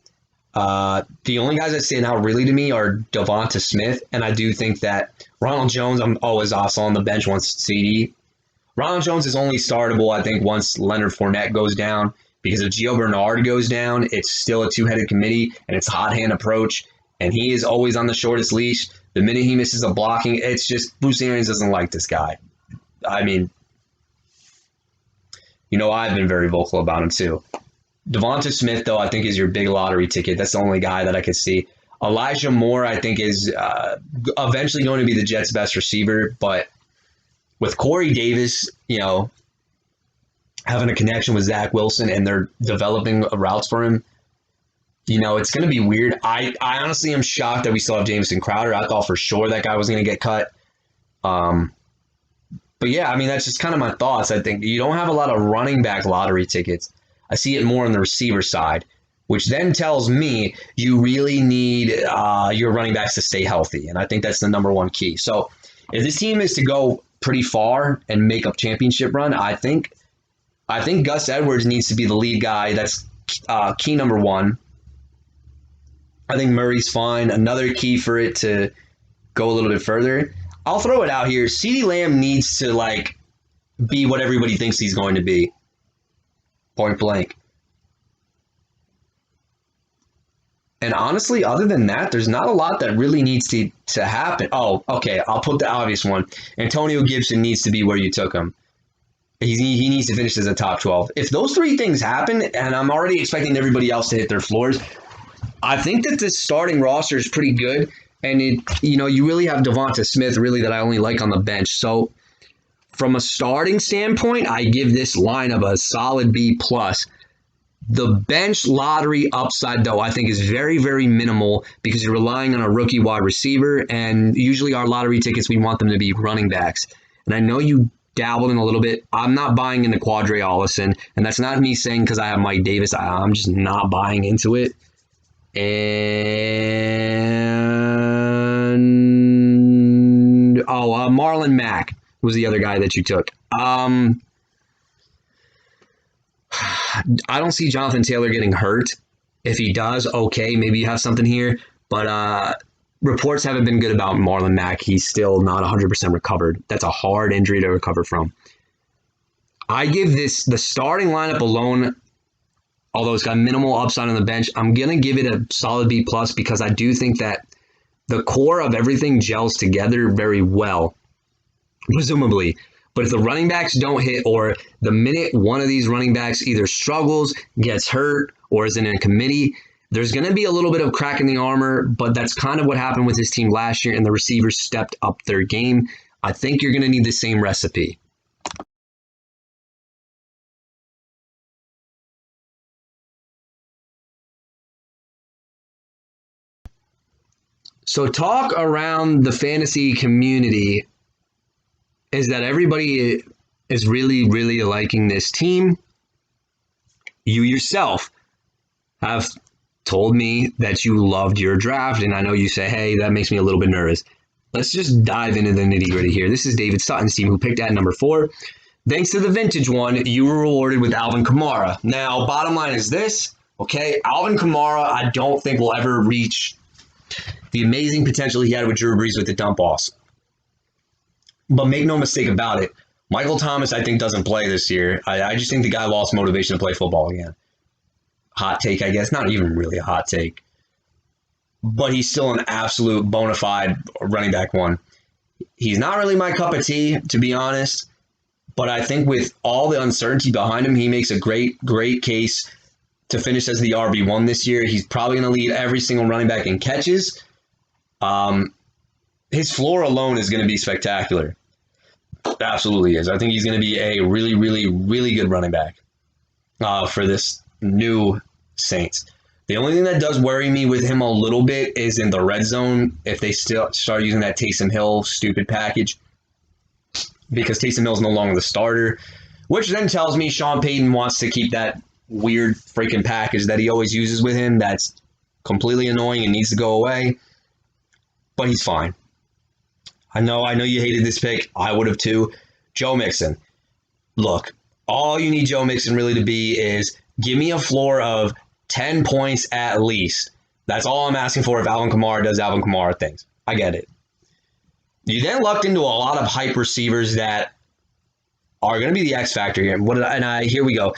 Speaker 1: The only guys that stand out really to me are Devonta Smith, and I do think that Ronald Jones, I'm always also on the bench once CD. Ronald Jones is only startable, I think, once Leonard Fournette goes down, because if Gio Bernard goes down, it's still a two-headed committee, and it's a hot hand approach, and he is always on the shortest leash. The minute he misses a blocking, it's just Bruce Arians doesn't like this guy. I mean, I've been very vocal about him too. Devonta Smith, though, I think is your big lottery ticket. That's the only guy that I could see. Elijah Moore, I think, is eventually going to be the Jets' best receiver, but with Corey Davis, having a connection with Zach Wilson and they're developing routes for him, it's going to be weird. I honestly am shocked that we still have Jamison Crowder. I thought for sure that guy was going to get cut. But yeah, I mean, that's just kind of my thoughts. I think you don't have a lot of running back lottery tickets. I see it more on the receiver side, which then tells me you really need your running backs to stay healthy. And I think that's the number one key. So if this team is to go pretty far and make a championship run, I think Gus Edwards needs to be the lead guy. That's key number one. I think Murray's fine. Another key for it to go a little bit further, I'll throw it out here. CeeDee Lamb needs to be what everybody thinks he's going to be. Point blank. And honestly, other than that, there's not a lot that really needs to happen. Oh, okay. I'll put the obvious one. Antonio Gibson needs to be where you took him. He needs to finish as a top 12. If those three things happen, and I'm already expecting everybody else to hit their floors, I think that this starting roster is pretty good. And you really have Devonta Smith really that I only like on the bench. So from a starting standpoint, I give this lineup a solid B+. The bench lottery upside, though, I think is very, very minimal because you're relying on a rookie wide receiver, and usually our lottery tickets, we want them to be running backs. And I know you dabbled in a little bit. I'm not buying into Quadre Ollison, and that's not me saying because I have Mike Davis. I'm just not buying into it. And Marlon Mack was the other guy that you took. I don't see Jonathan Taylor getting hurt. If he does, okay, maybe you have something here. But reports haven't been good about Marlon Mack. He's still not 100% recovered. That's a hard injury to recover from. I give the starting lineup alone, although it's got minimal upside on the bench. I'm going to give it a solid B plus because I do think that the core of everything gels together very well, presumably. But if the running backs don't hit, or the minute one of these running backs either struggles, gets hurt, or is in a committee, there's going to be a little bit of crack in the armor, but that's kind of what happened with his team last year, and the receivers stepped up their game. I think you're going to need the same recipe. So talk around the fantasy community is that everybody is really, really liking this team. You yourself have told me that you loved your draft, and I know you say, hey, that makes me a little bit nervous. Let's just dive into the nitty-gritty here. This is David Sutton's team, who picked at number 4. Thanks to the vintage one, you were rewarded with Alvin Kamara. Now, bottom line is this, okay? Alvin Kamara, I don't think will ever reach the amazing potential he had with Drew Brees with the dump offs. But make no mistake about it, Michael Thomas, I think, doesn't play this year. I just think the guy lost motivation to play football again. Hot take, I guess. Not even really a hot take. But he's still an absolute bona fide running back one. He's not really my cup of tea, to be honest. But I think with all the uncertainty behind him, he makes a great, great case to finish as the RB1 this year. He's probably going to lead every single running back in catches. His floor alone is going to be spectacular. Absolutely is. I think he's going to be a really, really, really good running back for this new Saints. The only thing that does worry me with him a little bit is in the red zone if they still start using that Taysom Hill stupid package, because Taysom Hill is no longer the starter, which then tells me Sean Payton wants to keep that weird freaking package that he always uses with him that's completely annoying and needs to go away. But he's fine. I know you hated this pick. I would have too. Joe Mixon. Look, all you need Joe Mixon really to be is give me a floor of 10 points at least. That's all I'm asking for if Alvin Kamara does Alvin Kamara things. I get it. You then lucked into a lot of hype receivers that are going to be the X factor here. Here we go.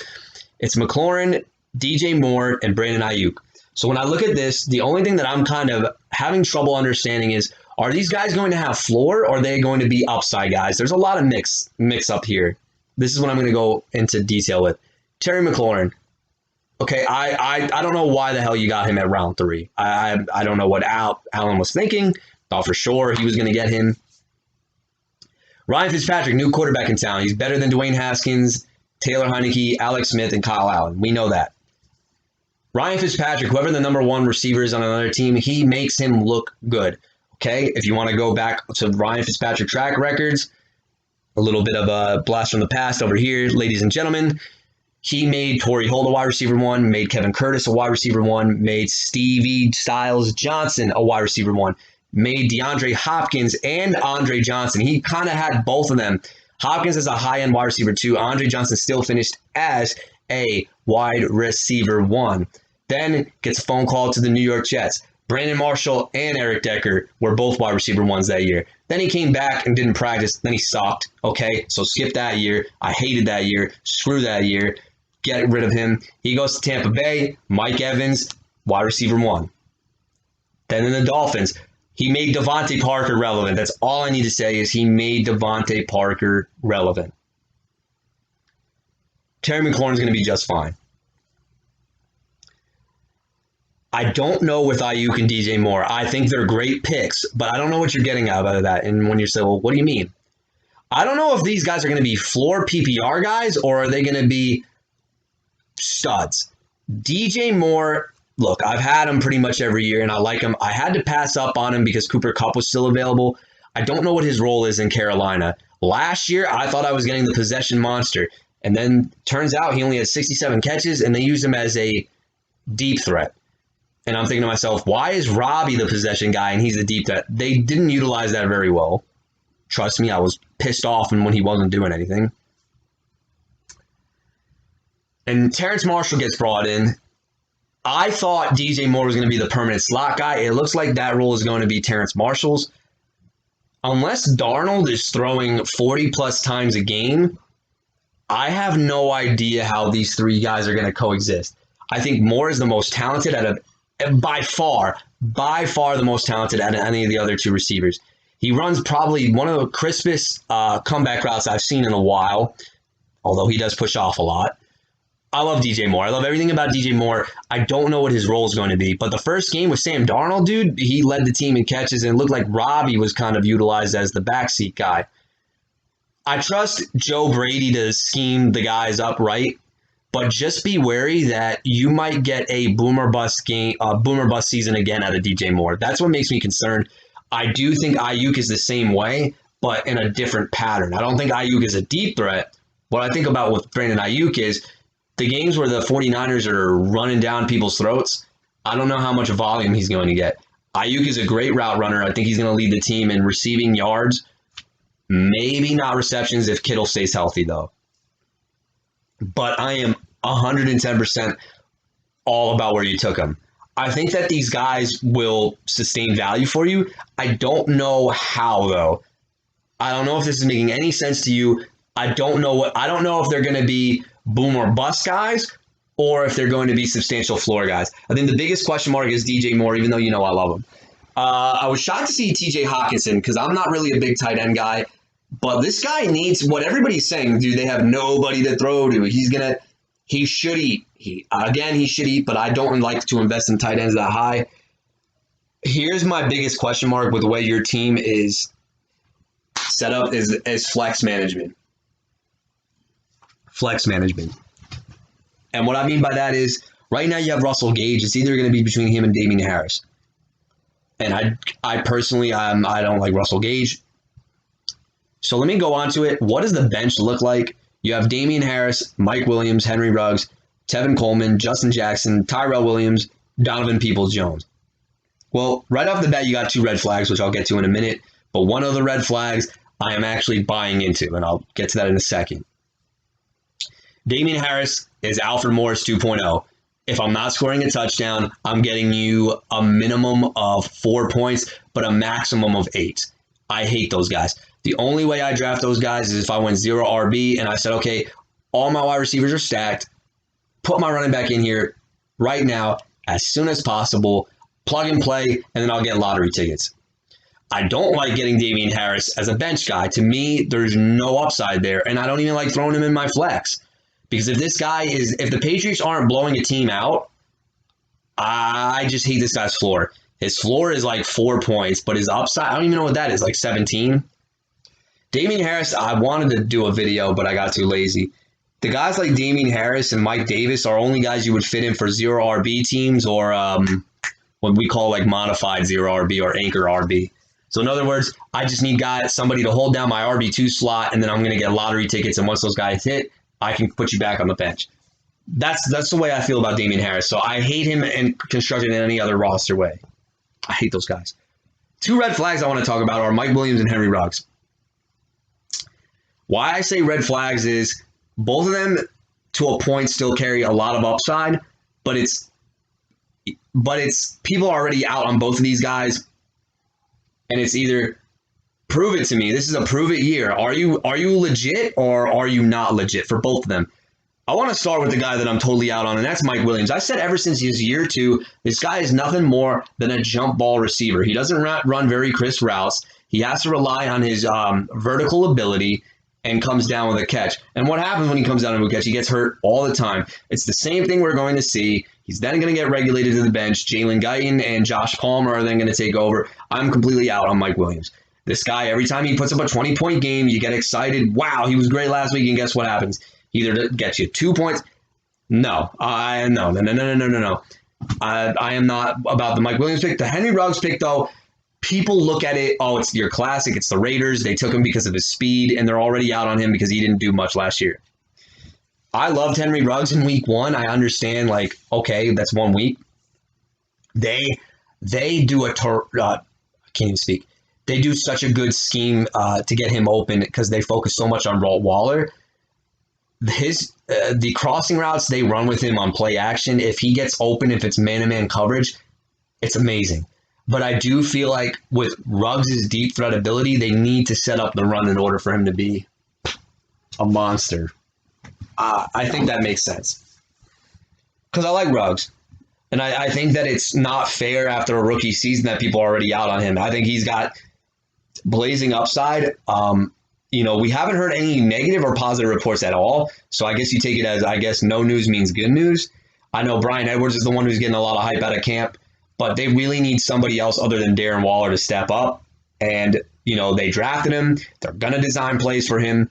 Speaker 1: It's McLaurin, DJ Moore, and Brandon Ayuk. So when I look at this, the only thing that I'm kind of having trouble understanding is, are these guys going to have floor, or are they going to be upside guys? There's a lot of mix up here. This is what I'm going to go into detail with. Terry McLaurin. Okay, I don't know why the hell you got him at round 3. I don't know what Allen was thinking. Thought for sure he was going to get him. Ryan Fitzpatrick, new quarterback in town. He's better than Dwayne Haskins, Taylor Heineke, Alex Smith, and Kyle Allen. We know that. Ryan Fitzpatrick, whoever the number 1 receiver is on another team, he makes him look good. Okay, if you want to go back to Ryan Fitzpatrick track records, a little bit of a blast from the past over here, ladies and gentlemen. He made Torrey Holt a wide receiver 1, made Kevin Curtis a wide receiver 1, made Stevie Styles Johnson a wide receiver 1, made DeAndre Hopkins and Andre Johnson. He kind of had both of them. Hopkins is a high-end wide receiver 2. Andre Johnson still finished as a wide receiver 1. Then gets a phone call to the New York Jets. Brandon Marshall and Eric Decker were both wide receiver 1s that year. Then he came back and didn't practice. Then he sucked. Okay, so skip that year. I hated that year. Screw that year. Get rid of him. He goes to Tampa Bay. Mike Evans, wide receiver 1. Then in the Dolphins, he made Devontae Parker relevant. That's all I need to say is he made Devontae Parker relevant. Terry McLaurin's going to be just fine. I don't know with Ayuk and DJ Moore. I think they're great picks, but I don't know what you're getting out of that. And when you say, well, what do you mean? I don't know if these guys are going to be floor PPR guys or are they going to be studs. DJ Moore, look, I've had him pretty much every year and I like him. I had to pass up on him because Cooper Kupp was still available. I don't know what his role is in Carolina. Last year, I thought I was getting the possession monster. And then turns out he only had 67 catches and they used him as a deep threat. And I'm thinking to myself, why is Robbie the possession guy and he's the deep threat? They didn't utilize that very well. Trust me, I was pissed off when he wasn't doing anything. And Terrence Marshall gets brought in. I thought DJ Moore was going to be the permanent slot guy. It looks like that role is going to be Terrence Marshall's. Unless Darnold is throwing 40-plus times a game, I have no idea how these 3 guys are going to coexist. I think Moore is the most talented by far the most talented out of any of the other two receivers. He runs probably one of the crispest comeback routes I've seen in a while, although he does push off a lot. I love DJ Moore. I love everything about DJ Moore. I don't know what his role is going to be, but the first game with Sam Darnold, dude, he led the team in catches, and it looked like Robbie was kind of utilized as the backseat guy. I trust Joe Brady to scheme the guys up right, but just be wary that you might get a boomer bust season again out of DJ Moore. That's what makes me concerned. I do think Ayuk is the same way, but in a different pattern. I don't think Ayuk is a deep threat. What I think about with Brandon Ayuk is the games where the 49ers are running down people's throats, I don't know how much volume he's going to get. Ayuk is a great route runner. I think he's going to lead the team in receiving yards. Maybe not receptions if Kittle stays healthy, though. But I am 110% all about where you took him. I think that these guys will sustain value for you. I don't know how, though. I don't know if this is making any sense to you. I don't know if they're going to be boom or bust guys or if they're going to be substantial floor guys. I think the biggest question mark is DJ Moore, even though you know I love him. I was shocked to see TJ Hawkinson because I'm not really a big tight end guy, but this guy needs what everybody's saying, dude. They have nobody to throw to. He should eat. He should eat, but I don't like to invest in tight ends that high. Here's my biggest question mark with the way your team is set up is flex management. Flex management. And what I mean by that is right now you have Russell Gage. It's either going to be between him and Damien Harris. And I personally, I don't like Russell Gage. So let me go on to it. What does the bench look like? You have Damien Harris, Mike Williams, Henry Ruggs, Tevin Coleman, Justin Jackson, Tyrell Williams, Donovan Peoples-Jones. Well, right off the bat, you got two red flags, which I'll get to in a minute. But one of the red flags I am actually buying into, and I'll get to that in a second. Damien Harris is Alfred Morris 2.0. If I'm not scoring a touchdown, I'm getting you a minimum of 4 points, but a maximum of 8. I hate those guys. The only way I draft those guys is if I went 0 RB and I said, okay, all my wide receivers are stacked. Put my running back in here right now as soon as possible, plug and play, and then I'll get lottery tickets. I don't like getting Damien Harris as a bench guy. To me, there's no upside there, and I don't even like throwing him in my flex. Because if the Patriots aren't blowing a team out, I just hate this guy's floor. His floor is like 4 points, but his upside, I don't even know what that is, like 17. Damien Harris, I wanted to do a video, but I got too lazy. The guys like Damien Harris and Mike Davis are only guys you would fit in for 0 RB teams or what we call like modified 0 RB or anchor RB. So in other words, I just need somebody to hold down my RB2 slot, and then I'm going to get lottery tickets, and once those guys hit, I can put you back on the bench. That's the way I feel about Damien Harris. So I hate him and constructed in any other roster way. I hate those guys. Two red flags I want to talk about are Mike Williams and Henry Ruggs. Why I say red flags is both of them, to a point, still carry a lot of upside, but it's people are already out on both of these guys, and it's either prove it to me. This is a prove it year. Are you legit or are you not legit for both of them? I want to start with the guy that I'm totally out on, and that's Mike Williams. I said ever since his year 2, this guy is nothing more than a jump ball receiver. He doesn't run very crisp routes. He has to rely on his vertical ability and comes down with a catch. And what happens when he comes down with a catch? He gets hurt all the time. It's the same thing we're going to see. He's then going to get regulated to the bench. Jalen Guyton and Josh Palmer are then going to take over. I'm completely out on Mike Williams. This guy, every time he puts up a 20-point game, you get excited. Wow, he was great last week, and guess what happens? He either gets you 2 points. No. I am not about the Mike Williams pick. The Henry Ruggs pick, though, people look at it, oh, it's your classic. It's the Raiders. They took him because of his speed, and they're already out on him because he didn't do much last year. I loved Henry Ruggs in week 1. I understand, like, okay, that's 1 week. They do I can't even speak. They do such a good scheme to get him open because they focus so much on Waller. The crossing routes they run with him on play action, if he gets open, if it's man-to-man coverage, it's amazing. But I do feel like with Ruggs' deep threat ability, they need to set up the run in order for him to be a monster. I think that makes sense. because I like Ruggs. And I think that it's not fair after a rookie season that people are already out on him. I think he's got blazing upside. We haven't heard any negative or positive reports at all. So I guess you take it as, I guess, no news means good news. I know Brian Edwards is the one who's getting a lot of hype out of camp, but they really need somebody else other than Darren Waller to step up. And, they drafted him. They're going to design plays for him.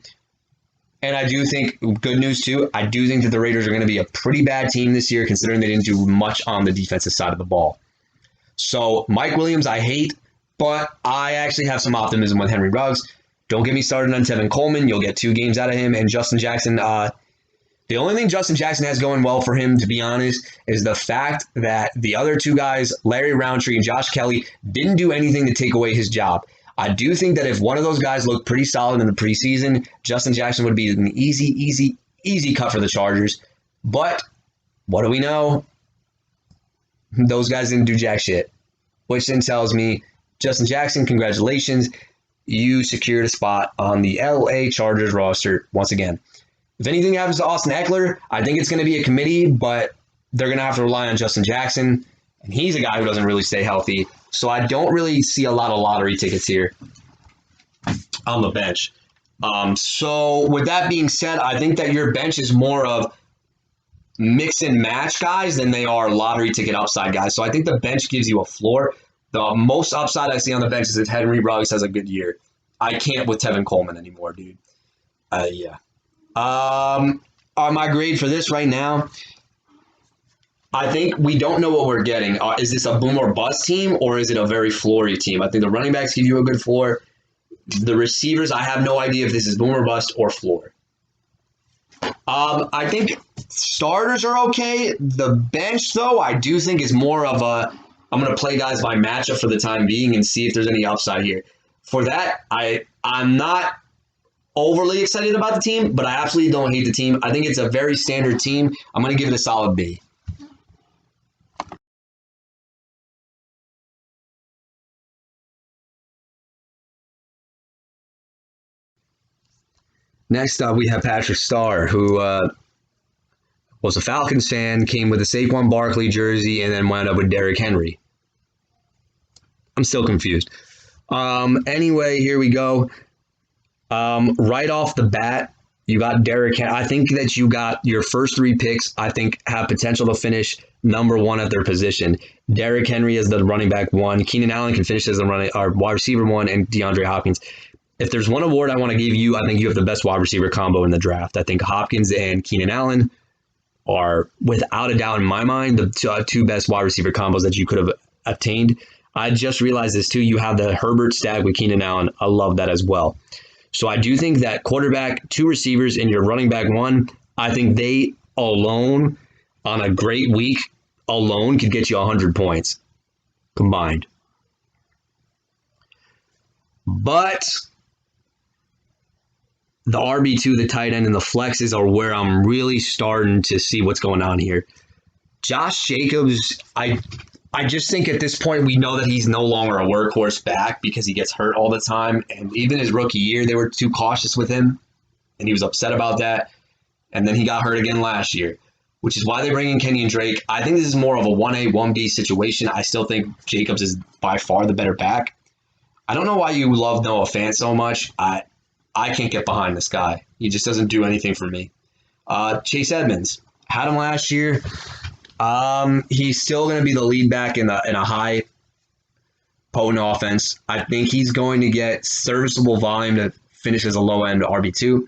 Speaker 1: And I do think, good news too, I do think that the Raiders are going to be a pretty bad team this year, considering they didn't do much on the defensive side of the ball. So Mike Williams, I hate, but I actually have some optimism with Henry Ruggs. Don't get me started on Tevin Coleman. You'll get 2 games out of him. And Justin Jackson, the only thing Justin Jackson has going well for him, to be honest, is the fact that the other 2 guys, Larry Roundtree and Josh Kelly, didn't do anything to take away his job. I do think that if one of those guys looked pretty solid in the preseason, Justin Jackson would be an easy cut for the Chargers. But what do we know? Those guys didn't do jack shit, which then tells me, Justin Jackson, congratulations. You secured a spot on the LA Chargers roster once again. If anything happens to Austin Eckler, I think it's going to be a committee, but they're going to have to rely on Justin Jackson, and he's a guy who doesn't really stay healthy. So I don't really see a lot of lottery tickets here on the bench. So with that being said, I think that your bench is more of mix and match guys than they are lottery ticket upside guys. So I think the bench gives you a floor. The most upside I see on the bench is if Henry Ruggs has a good year. I can't with Tevin Coleman anymore, dude. Yeah. My grade for this right now, I think we don't know what we're getting. Is this a boom or bust team, or is it a very floory team? I think the running backs give you a good floor. The receivers, I have no idea if this is boom or bust or floor. I think starters are okay. The bench, though, I do think is more of a, I'm going to play guys by matchup for the time being and see if there's any upside here. For that, I'm not overly excited about the team, but I absolutely don't hate the team. I think it's a very standard team. I'm going to give it a solid B. Next up, we have Patrick Starr, who was a Falcons fan, came with a Saquon Barkley jersey, and then wound up with Derrick Henry. I'm still confused. Anyway, here we go. Right off the bat, you got Derrick Henry. I think that you got your first 3 picks, I think, have potential to finish number 1 at their position. Derrick Henry is the running back 1. Keenan Allen can finish as the wide receiver 1, and DeAndre Hopkins. If there's one award I want to give you, I think you have the best wide receiver combo in the draft. I think Hopkins and Keenan Allen are, without a doubt in my mind, the 2 best wide receiver combos that you could have obtained. I just realized this too. You have the Herbert stack with Keenan Allen. I love that as well. So I do think that quarterback, 2 receivers, and your running back 1, I think they alone, on a great week alone, could get you 100 points combined. But the RB2, the tight end, and the flexes are where I'm really starting to see what's going on here. Josh Jacobs, I just think at this point we know that he's no longer a workhorse back because he gets hurt all the time. And even his rookie year, they were too cautious with him, and he was upset about that. And then he got hurt again last year, which is why they bring in Kenyon Drake. I think this is more of a 1A, 1B situation. I still think Jacobs is by far the better back. I don't know why you love Noah Fant so much. I can't get behind this guy. He just doesn't do anything for me. Chase Edmonds, had him last year. He's still going to be the lead back in a high potent offense. I think he's going to get serviceable volume to finish as a low end RB2.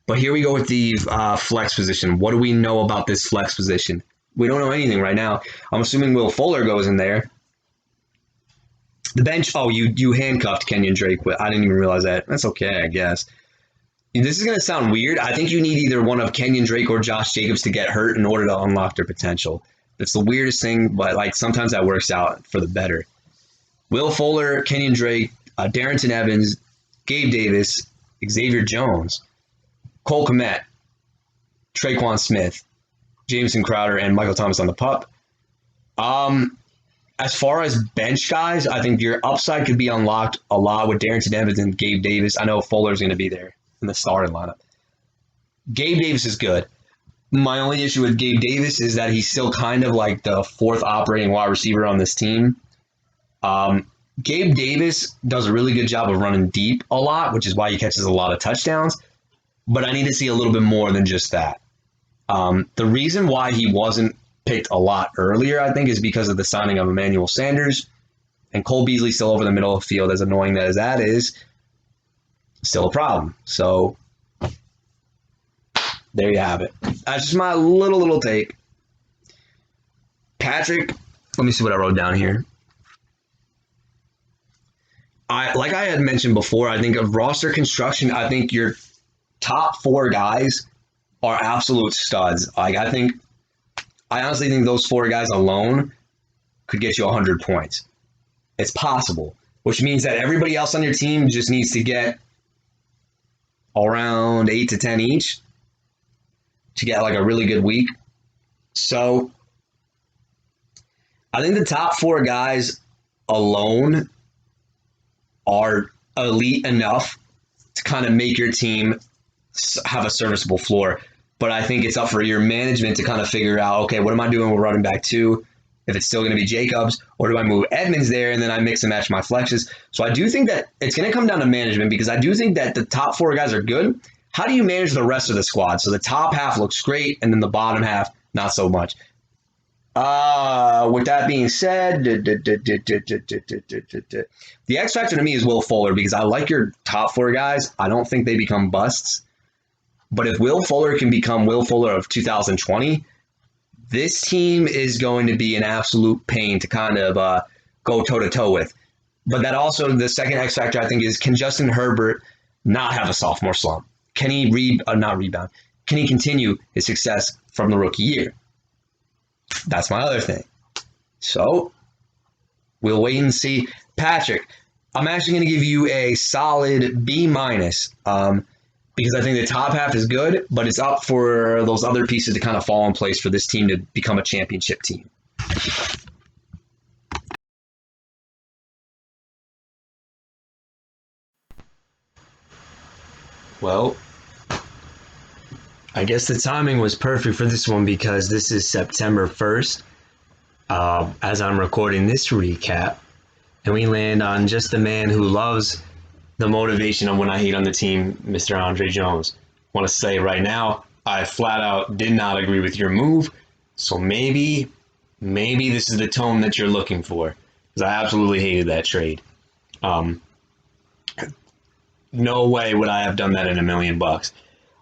Speaker 1: But here we go with the flex position. What do we know about this flex position? We don't know anything right now. I'm assuming Will Fuller goes in there. The bench, you handcuffed Kenyon Drake. I didn't even realize that. That's okay, I guess. This is going to sound weird. I think you need either one of Kenyon Drake or Josh Jacobs to get hurt in order to unlock their potential. That's the weirdest thing, but sometimes that works out for the better. Will Fuller, Kenyon Drake, Darrington Evans, Gabe Davis, Xavier Jones, Cole Kmet, Traquan Smith, Jameson Crowder, and Michael Thomas on the pup. As far as bench guys, I think your upside could be unlocked a lot with Darrington Evans and Gabe Davis. I know Fuller's going to be there in the starting lineup. Gabe Davis is good. My only issue with Gabe Davis is that he's still kind of like the fourth operating wide receiver on this team. Gabe Davis does a really good job of running deep a lot, which is why he catches a lot of touchdowns. But I need to see a little bit more than just that. The reason why he wasn't picked a lot earlier, I think, is because of the signing of Emmanuel Sanders. And Cole Beasley still over the middle of the field, as annoying as that is, still a problem. So there you have it. That's just my little take. Patrick, let me see what I wrote down here. Like I had mentioned before, I think of roster construction, I think your top four guys are absolute studs. I honestly think those four guys alone could get you 100 points. It's possible, which means that everybody else on your team just needs to get around 8 to 10 each to get like a really good week. So I think the top four guys alone are elite enough to kind of make your team have a serviceable floor. But I think it's up for your management to kind of figure out, okay, what am I doing with running back 2? If it's still going to be Jacobs, or do I move Edmonds there and then I mix and match my flexes? So I do think that it's going to come down to management, because I do think that the top four guys are good. How do you manage the rest of the squad? So the top half looks great, and then the bottom half, not so much. With that being said, the X factor to me is Will Fuller, because I like your top four guys. I don't think they become busts. But if Will Fuller can become Will Fuller of 2020, this team is going to be an absolute pain to kind of go toe-to-toe with. But that also, the second X factor, I think, is can Justin Herbert not have a sophomore slump? Can he not rebound? Can he continue his success from the rookie year? That's my other thing. So we'll wait and see. Patrick, I'm actually going to give you a solid B-, because I think the top half is good, but it's up for those other pieces to kind of fall in place for this team to become a championship team. Well, I guess the timing was perfect for this one, because this is September 1st, as I'm recording this recap, and we land on just the man who loves the motivation of when I hate on the team, Mr. Andre Jones. I want to say right now, I flat out did not agree with your move, so maybe this is the tone that you're looking for, because I absolutely hated that trade. No way would I have done that in $1 million.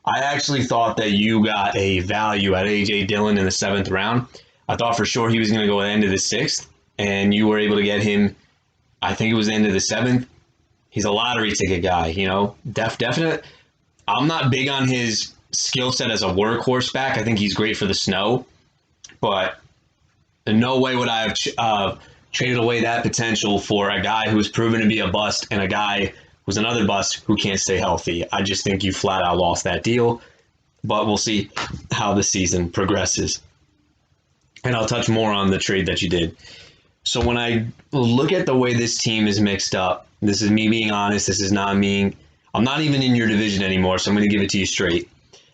Speaker 1: I actually thought that you got a value at A.J. Dillon in the 7th round. I thought for sure he was going to go at the end of the 6th, and you were able to get him, I think it was the end of the 7th. He's a lottery ticket guy, you know, definite. I'm not big on his skill set as a workhorse back. I think he's great for the snow, but in no way would I have traded away that potential for a guy who's proven to be a bust and a guy who's another bust who can't stay healthy. I just think you flat out lost that deal, but we'll see how the season progresses. And I'll touch more on the trade that you did. So when I look at the way this team is mixed up, this is me being honest, this is not me. I'm not even in your division anymore, so I'm going to give it to you straight.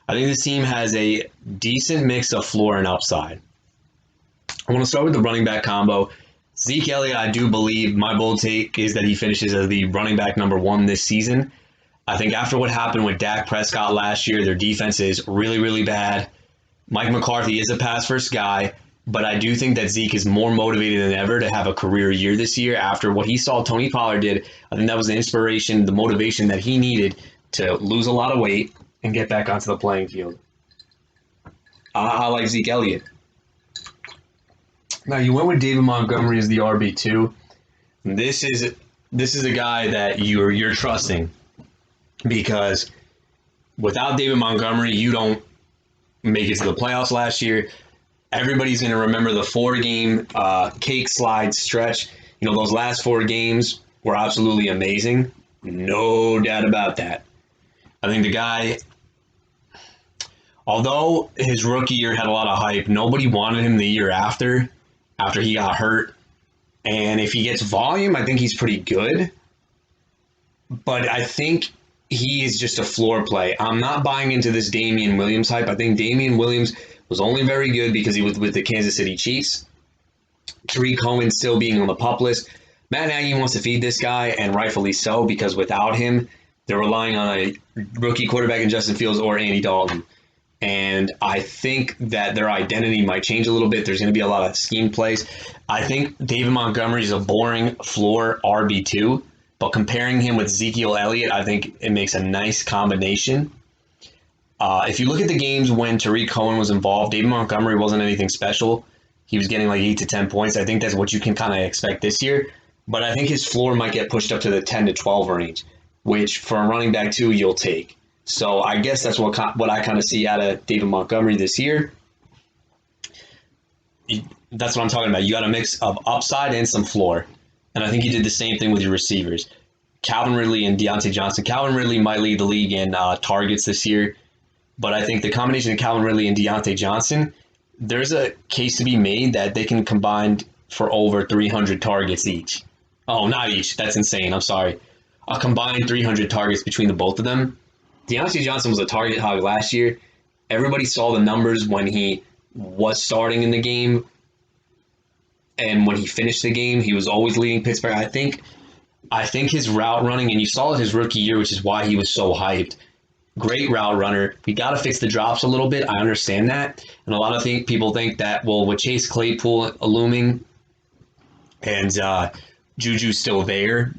Speaker 1: I think this team has a decent mix of floor and upside. I want to start with the running back combo. Zeke Elliott, I do believe, my bold take is that he finishes as the running back number 1 this season. I think after what happened with Dak Prescott last year, their defense is really, really bad. Mike McCarthy is a pass-first guy, but I do think that Zeke is more motivated than ever to have a career year this year after what he saw Tony Pollard did. I think that was the inspiration, the motivation that he needed to lose a lot of weight and get back onto the playing field. I like Zeke Elliott. Now, you went with David Montgomery as the RB2. This is a guy that you're trusting, because without David Montgomery, you don't make it to the playoffs last year. Everybody's going to remember the 4-game cake slide stretch. You know, those last 4 games were absolutely amazing. No doubt about that. I think the guy, although his rookie year had a lot of hype, nobody wanted him the year after he got hurt. And if he gets volume, I think he's pretty good. But I think he is just a floor play. I'm not buying into this Damian Williams hype. I think Damian Williams was only very good because he was with the Kansas City Chiefs. Tariq Cohen still being on the pup list. Matt Nagy wants to feed this guy, and rightfully so, because without him, they're relying on a rookie quarterback in Justin Fields or Andy Dalton. And I think that their identity might change a little bit. There's going to be a lot of scheme plays. I think David Montgomery is a boring floor RB2, but comparing him with Ezekiel Elliott, I think it makes a nice combination. If you look at the games when Tariq Cohen was involved, David Montgomery wasn't anything special. He was getting like 8 to 10 points. I think that's what you can kind of expect this year. But I think his floor might get pushed up to the 10 to 12 range, which for a running back too, you'll take. So I guess that's what I kind of see out of David Montgomery this year. That's what I'm talking about. You got a mix of upside and some floor. And I think you did the same thing with your receivers. Calvin Ridley and Deontay Johnson. Calvin Ridley might lead the league in targets this year. But I think the combination of Calvin Ridley and Deontay Johnson, there's a case to be made that they can combine for over 300 targets each. Oh, not each. That's insane. I'm sorry. A combined 300 targets between the both of them. Deontay Johnson was a target hog last year. Everybody saw the numbers when he was starting in the game. And when he finished the game, he was always leading Pittsburgh. I think his route running, and you saw it his rookie year, which is why he was so hyped. Great route runner. We got to fix the drops a little bit. I understand that. And a lot of people think that, well, with Chase Claypool looming and Juju's still there,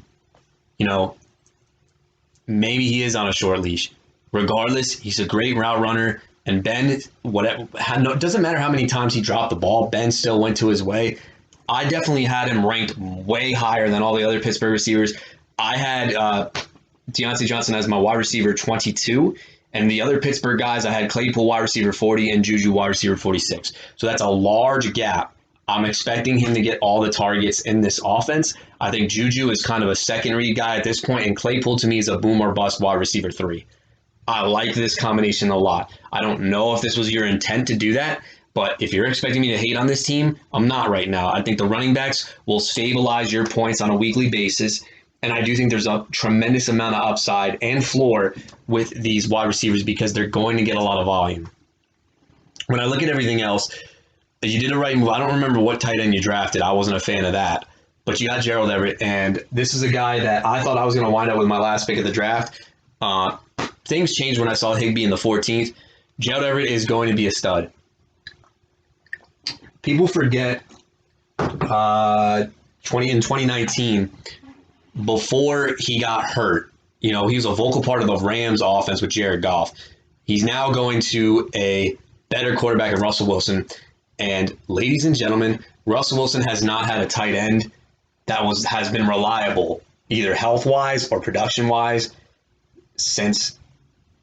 Speaker 1: maybe he is on a short leash. Regardless, he's a great route runner. And Ben, it doesn't matter how many times he dropped the ball, Ben still went to his way. I definitely had him ranked way higher than all the other Pittsburgh receivers. I had Deontay Johnson as my wide receiver 22, and the other Pittsburgh guys, I had Claypool wide receiver 40 and Juju wide receiver 46. So that's a large gap. I'm expecting him to get all the targets in this offense. I think Juju is kind of a second read guy at this point, and Claypool to me is a boom or bust wide receiver 3. I like this combination a lot. I don't know if this was your intent to do that, but if you're expecting me to hate on this team, I'm not right now. I think the running backs will stabilize your points on a weekly basis, and I do think there's a tremendous amount of upside and floor with these wide receivers because they're going to get a lot of volume. When I look at everything else, you did a right move. I don't remember what tight end you drafted. I wasn't a fan of that. But you got Gerald Everett, and this is a guy that I thought I was going to wind up with my last pick of the draft. Things changed when I saw Higbee in the 14th. Gerald Everett is going to be a stud. People forget in 2019, before he got hurt, he was a vocal part of the Rams offense with Jared Goff. He's now going to a better quarterback in Russell Wilson. And ladies and gentlemen, Russell Wilson has not had a tight end that has been reliable, either health-wise or production-wise, since,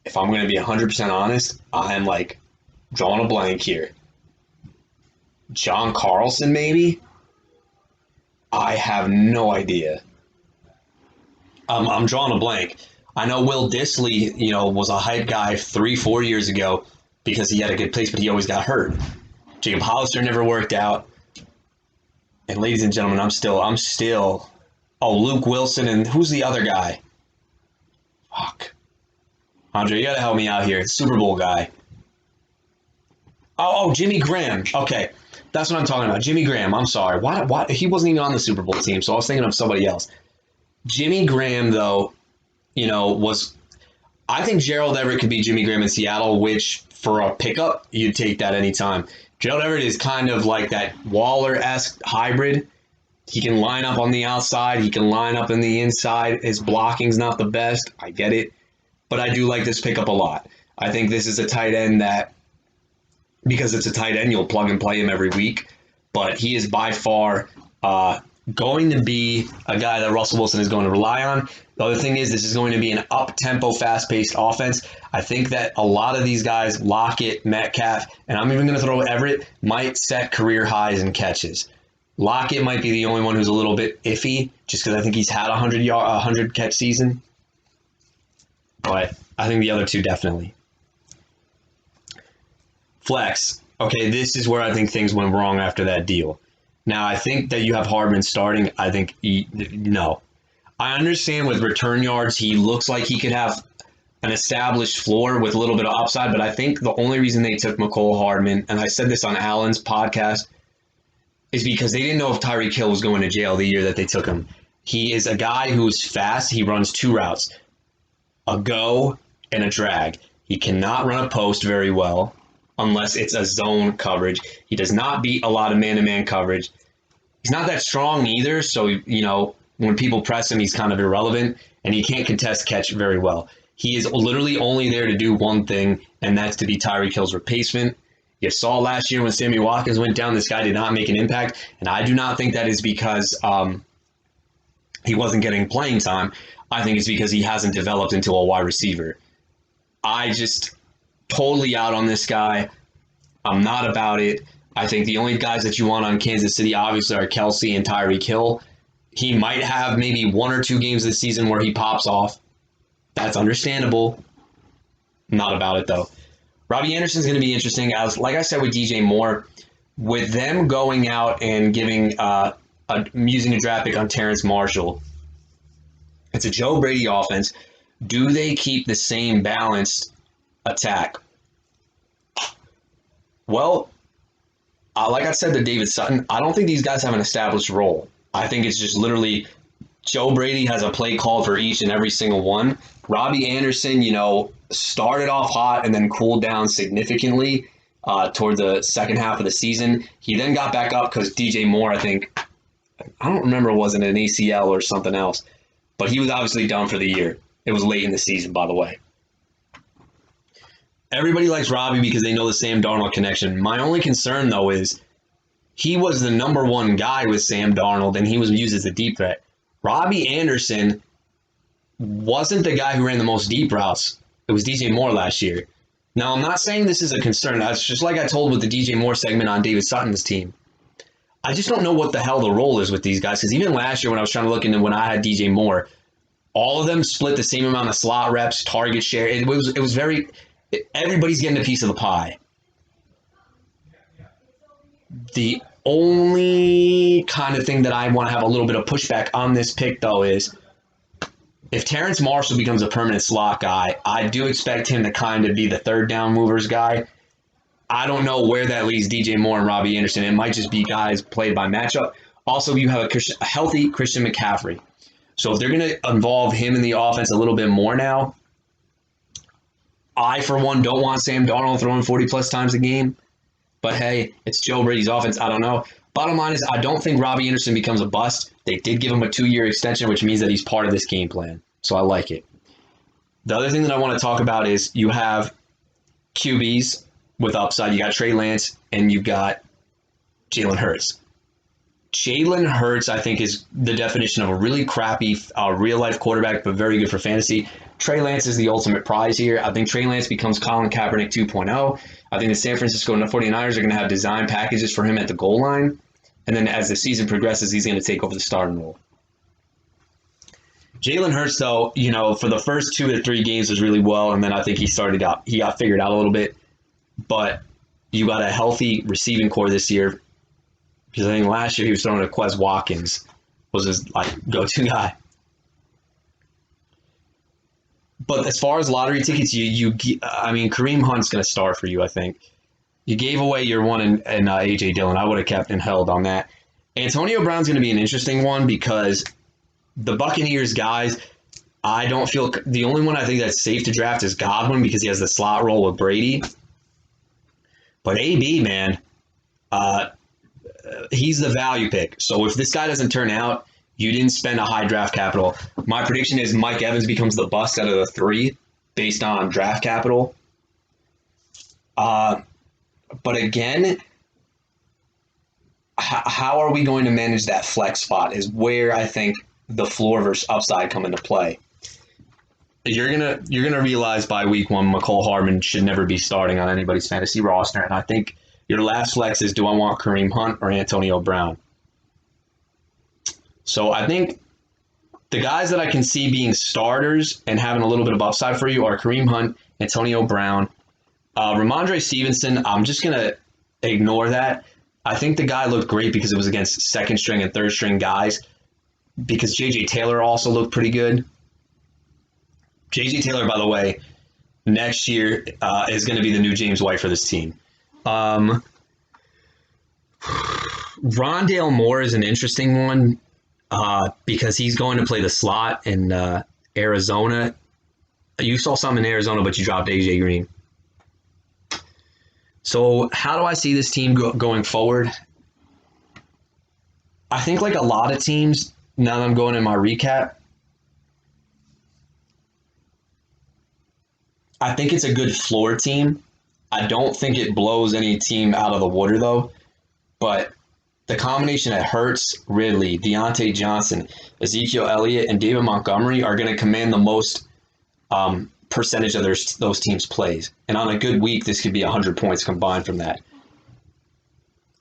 Speaker 1: if I'm going to be 100% honest, I am drawing a blank here. John Carlson, maybe? I have no idea. I'm drawing a blank. I know Will Dissly, was a hype guy 3-4 years ago because he had a good place, but he always got hurt. Jacob Hollister never worked out. And ladies and gentlemen, I'm still. Oh, Luke Wilson, and who's the other guy? Fuck. Andre, you gotta help me out here. Super Bowl guy. Oh, Jimmy Graham. Okay. That's what I'm talking about. Jimmy Graham. I'm sorry. Why? He wasn't even on the Super Bowl team, so I was thinking of somebody else. Jimmy Graham, though, I think Gerald Everett could be Jimmy Graham in Seattle, which for a pickup, you'd take that anytime. Gerald Everett is kind of like that Waller-esque hybrid. He can line up on the outside. He can line up on the inside. His blocking's not the best. I get it. But I do like this pickup a lot. I think this is a tight end that, because it's a tight end, you'll plug and play him every week. But he is by far going to be a guy that Russell Wilson is going to rely on. The other thing is, this is going to be an up-tempo, fast-paced offense. I think that a lot of these guys, Lockett, Metcalf, and I'm even going to throw Everett, might set career highs in catches. Lockett might be the only one who's a little bit iffy, just because I think he's had a 100 catch season. But I think the other two definitely. Flex. Okay, this is where I think things went wrong after that deal. Now, I think that you have Hardman starting. I think no. I understand with return yards, he looks like he could have an established floor with a little bit of upside. But I think the only reason they took McCole Hardman, and I said this on Allen's podcast, is because they didn't know if Tyreek Hill was going to jail the year that they took him. He is a guy who's fast. He runs two routes, a go and a drag. He cannot run a post very well unless it's a zone coverage. He does not beat a lot of man-to-man coverage. He's not that strong either, so, when people press him, he's kind of irrelevant, and he can't contest catch very well. He is literally only there to do one thing, and that's to be Tyreek Hill's replacement. You saw last year when Sammy Watkins went down, this guy did not make an impact, and I do not think that is because he wasn't getting playing time. I think it's because he hasn't developed into a wide receiver. I just totally out on this guy. I'm not about it. I think the only guys that you want on Kansas City obviously are Kelsey and Tyreek Hill. He might have maybe one or two games this season where he pops off. That's understandable. Not about it, though. Robbie Anderson's going to be interesting. Like I said with DJ Moore, with them going out and giving using a draft pick on Terrence Marshall, it's a Joe Brady offense. Do they keep the same balanced attack? Well, like I said to David Sutton, I don't think these guys have an established role. I think it's just literally Joe Brady has a play called for each and every single one. Robbie Anderson, started off hot and then cooled down significantly toward the second half of the season. He then got back up because DJ Moore, I don't remember, was it an ACL or something else, but he was obviously done for the year. It was late in the season, by the way. Everybody likes Robbie because they know the Sam Darnold connection. My only concern, though, is he was the number one guy with Sam Darnold, and he was used as a deep threat. Robbie Anderson wasn't the guy who ran the most deep routes. It was DJ Moore last year. Now, I'm not saying this is a concern. That's just like I told with the DJ Moore segment on David Sutton's team. I just don't know what the hell the role is with these guys, because even last year when I was trying to look into when I had DJ Moore, all of them split the same amount of slot reps, target share. It was very... Everybody's getting a piece of the pie. The only kind of thing that I want to have a little bit of pushback on this pick, though, is if Terrence Marshall becomes a permanent slot guy, I do expect him to kind of be the third down movers guy. I don't know where that leaves DJ Moore and Robbie Anderson. It might just be guys played by matchup. Also, you have a healthy Christian McCaffrey. So if they're going to involve him in the offense a little bit more now, I, for one, don't want Sam Darnold throwing 40-plus times a game. But, hey, it's Joe Brady's offense. I don't know. Bottom line is I don't think Robbie Anderson becomes a bust. They did give him a 2-year extension, which means that he's part of this game plan. So I like it. The other thing that I want to talk about is you have QBs with upside. You got Trey Lance and you got Jalen Hurts. Jalen Hurts, I think, is the definition of a really crappy real-life quarterback, but very good for fantasy. Trey Lance is the ultimate prize here. I think Trey Lance becomes Colin Kaepernick 2.0. I think the San Francisco 49ers are going to have design packages for him at the goal line. And then as the season progresses, he's going to take over the starting role. Jalen Hurts, though, for the first 2 to 3 games was really well, and then I think he got figured out a little bit. But you got a healthy receiving core this year. Because I think last year he was throwing to Quez Watkins was his go-to guy. But as far as lottery tickets, Kareem Hunt's going to start for you, I think. You gave away your one in A.J. Dillon. I would have kept and held on that. Antonio Brown's going to be an interesting one because the Buccaneers guys, I don't feel – the only one I think that's safe to draft is Godwin because he has the slot role with Brady. But AB, man, he's the value pick. So if this guy doesn't turn out, you didn't spend a high draft capital. My prediction is Mike Evans becomes the bust out of the 3 based on draft capital. But again, how are we going to manage that flex spot is where I think the floor versus upside come into play. You're gonna realize by week 1 McCole Hardman should never be starting on anybody's fantasy roster, and I think your last flex is, do I want Kareem Hunt or Antonio Brown? So I think the guys that I can see being starters and having a little bit of upside for you are Kareem Hunt, Antonio Brown. Ramondre Stevenson, I'm just going to ignore that. I think the guy looked great because it was against second-string and third-string guys because J.J. Taylor also looked pretty good. JJ Taylor, by the way, next year is going to be the new James White for this team. Rondale Moore is an interesting one because he's going to play the slot in Arizona. You saw some in Arizona, but you dropped AJ Green. So how do I see this team going forward? I think like a lot of teams, now that I'm going in my recap, I think it's a good floor team. I don't think it blows any team out of the water, though. But the combination of Hurts, Ridley, Deontay Johnson, Ezekiel Elliott, and David Montgomery are going to command the most percentage of those teams' plays. And on a good week, this could be 100 points combined from that.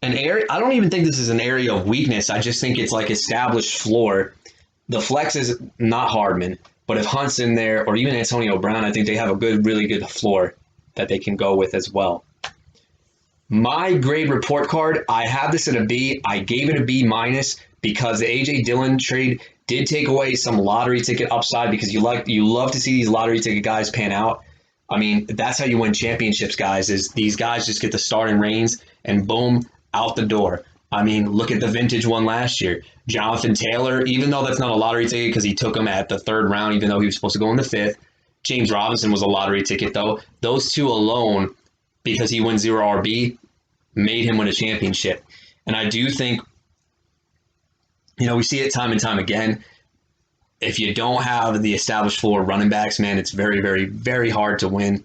Speaker 1: I don't even think this is an area of weakness. I just think it's like established floor. The flex is not Hardman, but if Hunt's in there or even Antonio Brown, I think they have a really good floor that they can go with as well. My grade report card, I have this at a B. I gave it a B minus because the A.J. Dillon trade did take away some lottery ticket upside because you love to see these lottery ticket guys pan out. I mean, that's how you win championships, guys, is these guys just get the starting reins and boom, out the door. I mean, look at the vintage one last year. Jonathan Taylor, even though that's not a lottery ticket because he took him at the third round, even though he was supposed to go in the fifth. James Robinson was a lottery ticket, though. Those two alone, because he wins 0 RB, made him win a championship. And I do think, we see it time and time again. If you don't have the established floor running backs, man, it's very, very, very hard to win.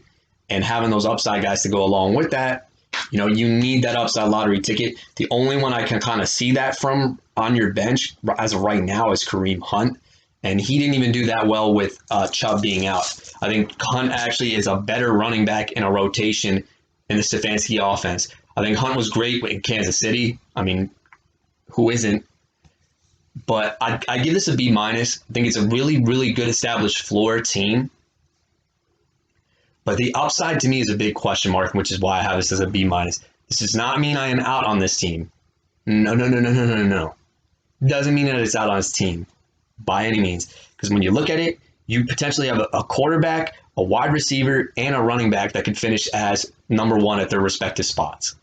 Speaker 1: And having those upside guys to go along with that, you need that upside lottery ticket. The only one I can kind of see that from on your bench as of right now is Kareem Hunt. And he didn't even do that well with Chubb being out. I think Hunt actually is a better running back in a rotation in the Stefanski offense. I think Hunt was great in Kansas City. I mean, who isn't? But I give this a B minus. I think it's a really, really good established floor team. But the upside to me is a big question mark, which is why I have this as a B minus. This does not mean I am out on this team. No. Doesn't mean that it's out on this team by any means. Because when you look at it, you potentially have a quarterback, a wide receiver, and a running back that could finish as number one at their respective spots.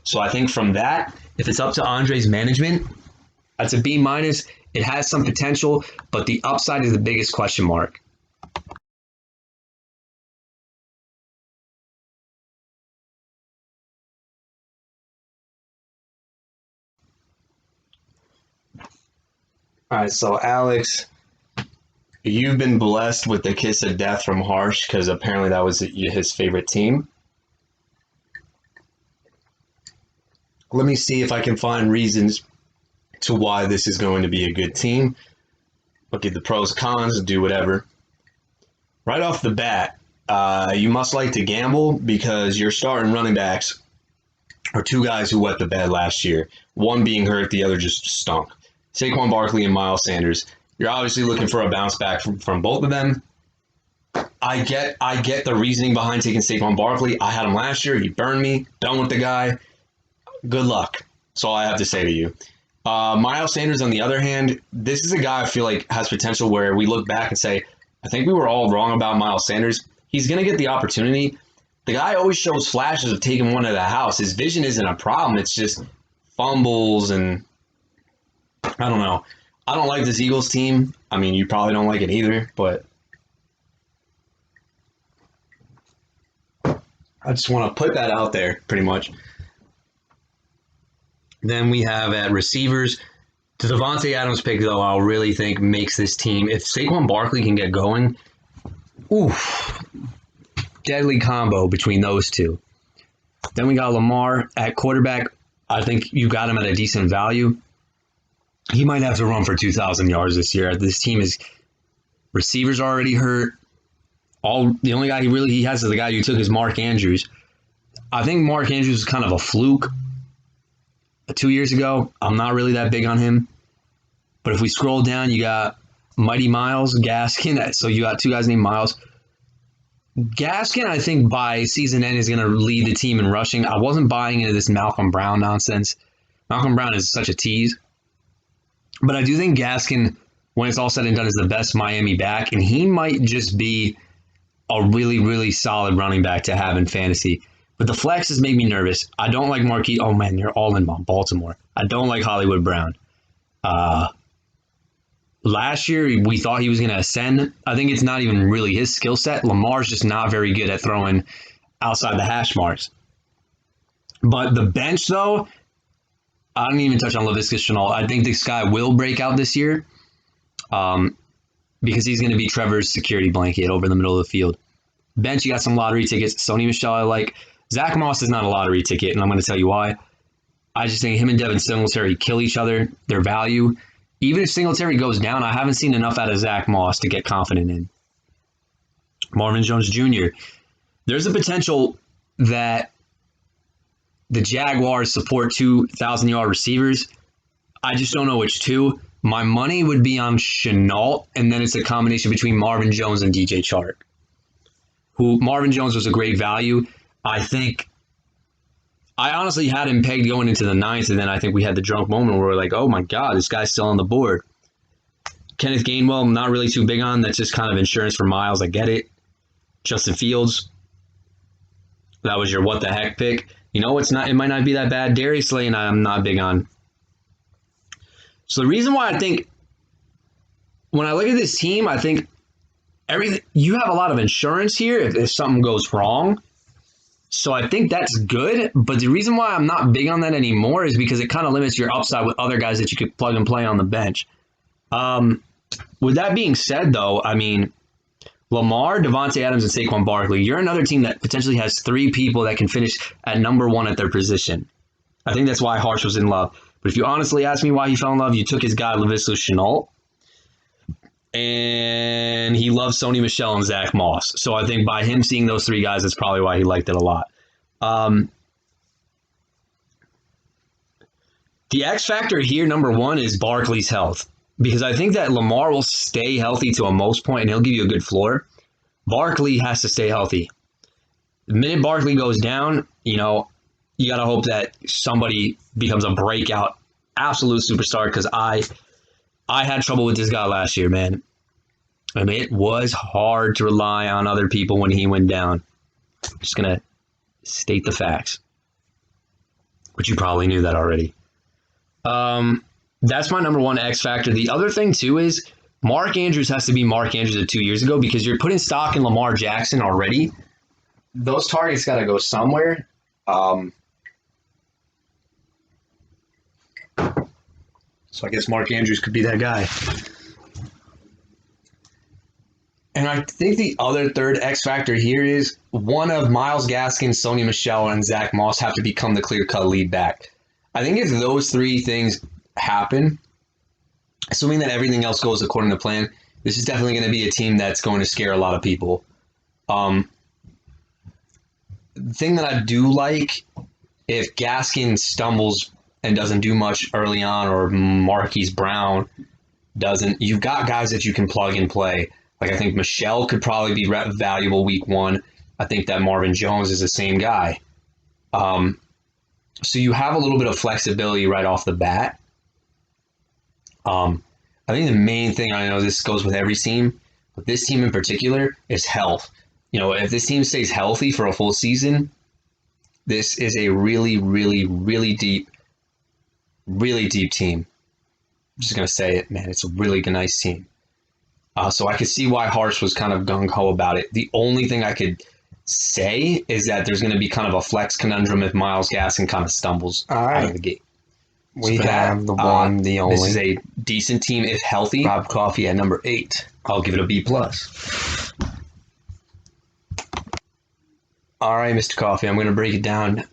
Speaker 1: So I think from that, if it's up to Andre's management, that's a B minus. It has some potential, but the upside is the biggest question mark. All right, so Alex, you've been blessed with the kiss of death from Harsh because apparently that was his favorite team. Let me see if I can find reasons to why this is going to be a good team. Look at the pros, cons, do whatever. Right off the bat, you must like to gamble because your starting running backs are two guys who wet the bed last year. One being hurt, the other just stunk. Saquon Barkley and Miles Sanders. You're obviously looking for a bounce back from both of them. I get the reasoning behind taking Saquon Barkley. I had him last year. He burned me. Done with the guy. Good luck. That's all I have to say to you. Miles Sanders, on the other hand, this is a guy I feel like has potential where we look back and say, I think we were all wrong about Miles Sanders. He's going to get the opportunity. The guy always shows flashes of taking one to the house. His vision isn't a problem. It's just fumbles and I don't know. I don't like this Eagles team. I mean, you probably don't like it either, but I just want to put that out there pretty much. Then we have at receivers, the Devontae Adams pick, though, I really think makes this team. If Saquon Barkley can get going, deadly combo between those two. Then we got Lamar at quarterback. I think you got him at a decent value. He might have to run for 2,000 yards this year. This team is receivers already hurt. The only guy he has is the guy you took is Mark Andrews. I think Mark Andrews is kind of a fluke. 2 years ago, I'm not really that big on him. But if we scroll down, you got Mighty Miles, Gaskin. So you got two guys named Miles. Gaskin, I think by season end is going to lead the team in rushing. I wasn't buying into this Malcolm Brown nonsense. Malcolm Brown is such a tease. But I do think Gaskin
Speaker 2: when it's all said and done, is the best Miami back, and he might just be a really, really solid running back to have in fantasy. But the flexes make me nervous. I don't like Marquise. Oh, man, you're all in Baltimore. I don't like Hollywood Brown. Last year, we thought he was going to ascend. I think it's not even really his skill set. Lamar's just not very good at throwing outside the hash marks. But the bench, though, I didn't even touch on Laviska Shenault. I think this guy will break out this year because he's going to be Trevor's security blanket over the middle of the field. Bench, you got some lottery tickets. Sony Michel, I like. Zach Moss is not a lottery ticket, and I'm going to tell you why. I just think him and Devin Singletary kill each other, their value. Even if Singletary goes down, I haven't seen enough out of Zach Moss to get confident in. Marvin Jones Jr. There's a potential that the Jaguars support 2,000-yard receivers. I just don't know which two. My money would be on Shenault, and then it's a combination between Marvin Jones and DJ Chark. Who Marvin Jones was a great value. I honestly had him pegged going into the ninth, and then I think we had the drunk moment where we're like, oh my God, this guy's still on the board. Kenneth Gainwell, I'm not really too big on. That's just kind of insurance for Miles. I get it. Justin Fields, that was your what the heck pick. You know, it might not be that bad. Darius Slay, and I'm not big on. So the reason why I think when I look at this team, I think you have a lot of insurance here if something goes wrong. So I think that's good. But the reason why I'm not big on that anymore is because it kind of limits your upside with other guys that you could plug and play on the bench. With that being said, though, I mean, Lamar, Devontae Adams, and Saquon Barkley, you're another team that potentially has three people that can finish at number one at their position. I think that's why Harsh was in love. But if you honestly ask me why he fell in love, you took his guy, Laviska Shenault, and he loves Sony Michel and Zach Moss. So I think by him seeing those three guys, that's probably why he liked it a lot. The X factor here, number one, is Barkley's health. Because I think that Lamar will stay healthy to a most point, and he'll give you a good floor. Barkley has to stay healthy. The minute Barkley goes down, you got to hope that somebody becomes a breakout, absolute superstar, because I had trouble with this guy last year, man. I mean, it was hard to rely on other people when he went down. I'm just going to state the facts. But you probably knew that already. That's my number one X factor. The other thing, too, is Mark Andrews has to be Mark Andrews of 2 years ago because you're putting stock in Lamar Jackson already. Those targets got to go somewhere. So I guess Mark Andrews could be that guy. And I think the other third X factor here is one of Myles Gaskin, Sony Michel, and Zach Moss have to become the clear-cut lead back. I think if those three things happen, assuming that everything else goes according to plan, this is definitely going to be a team that's going to scare a lot of people. The thing that I do like, if Gaskin stumbles and doesn't do much early on, or Marquise Brown doesn't, you've got guys that you can plug and play. Like, I think Michelle could probably be valuable week one. I think that Marvin Jones is the same guy. So you have a little bit of flexibility right off the bat. I think the main thing, I know this goes with every team, but this team in particular is health. If this team stays healthy for a full season, this is a really, really, really deep team. I'm just going to say it, man. It's a really nice team. So I could see why Harsh was kind of gung-ho about it. The only thing I could say is that there's going to be kind of a flex conundrum if Myles Gaskin kind of stumbles out of the gate.
Speaker 1: We have the one, the only.
Speaker 2: This is a decent team if healthy.
Speaker 1: Rob Coffee at number 8.
Speaker 2: I'll give it a B+.
Speaker 1: All right, Mr. Coffee, I'm going to break it down.